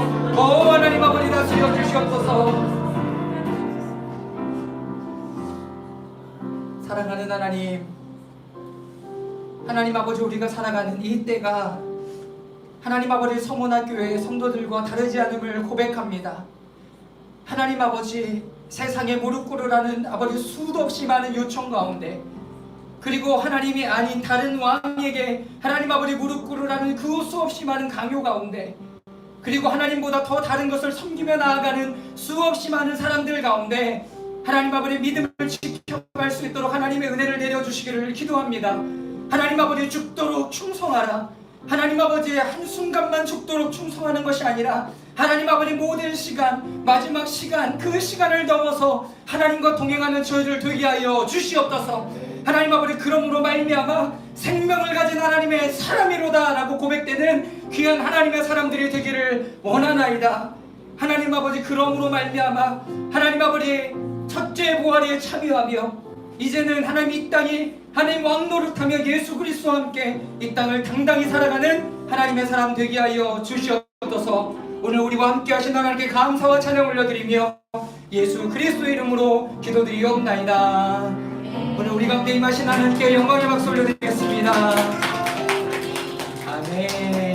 하나님 아버지 다스려 주시옵소서. 사랑하는 하나님, 하나님 아버지 우리가 살아가는 이 때가 하나님 아버지 성원학교의 성도들과 다르지 않음을 고백합니다. 하나님 아버지 세상에 무릎 꿇으라는 아버지 수도 없이 많은 요청 가운데 그리고 하나님이 아닌 다른 왕에게 하나님 아버지 무릎 꿇으라는 그 수없이 많은 강요 가운데 그리고 하나님보다 더 다른 것을 섬기며 나아가는 수없이 많은 사람들 가운데 하나님 아버지 믿음을 지켜갈 수 있도록 하나님의 은혜를 내려주시기를 기도합니다. 하나님 아버지 죽도록 충성하라. 하나님 아버지 한순간만 죽도록 충성하는 것이 아니라 하나님 아버지 모든 시간 마지막 시간 그 시간을 넘어서 하나님과 동행하는 저희들 되게 하여 주시옵소서. 하나님 아버지 그러므로 말미암아 생명을 가진 하나님의 사람이로다 라고 고백되는 귀한 하나님의 사람들이 되기를 원하나이다. 하나님 아버지 그러므로 말미암아 하나님 아버지 첫째 부활에 참여하며 이제는 하나님 이 땅이 하나님 왕노릇하며 예수 그리스도와 함께 이 땅을 당당히 살아가는 하나님의 사람 되게 하여 주시옵소서. 오늘 우리와 함께 하신 하나님께 감사와 찬양 올려드리며 예수 그리스도의 이름으로 기도드리옵나이다. 오늘 우리 가운데 임하신 하나님께 영광의 박수 올려드리겠습니다. 아멘.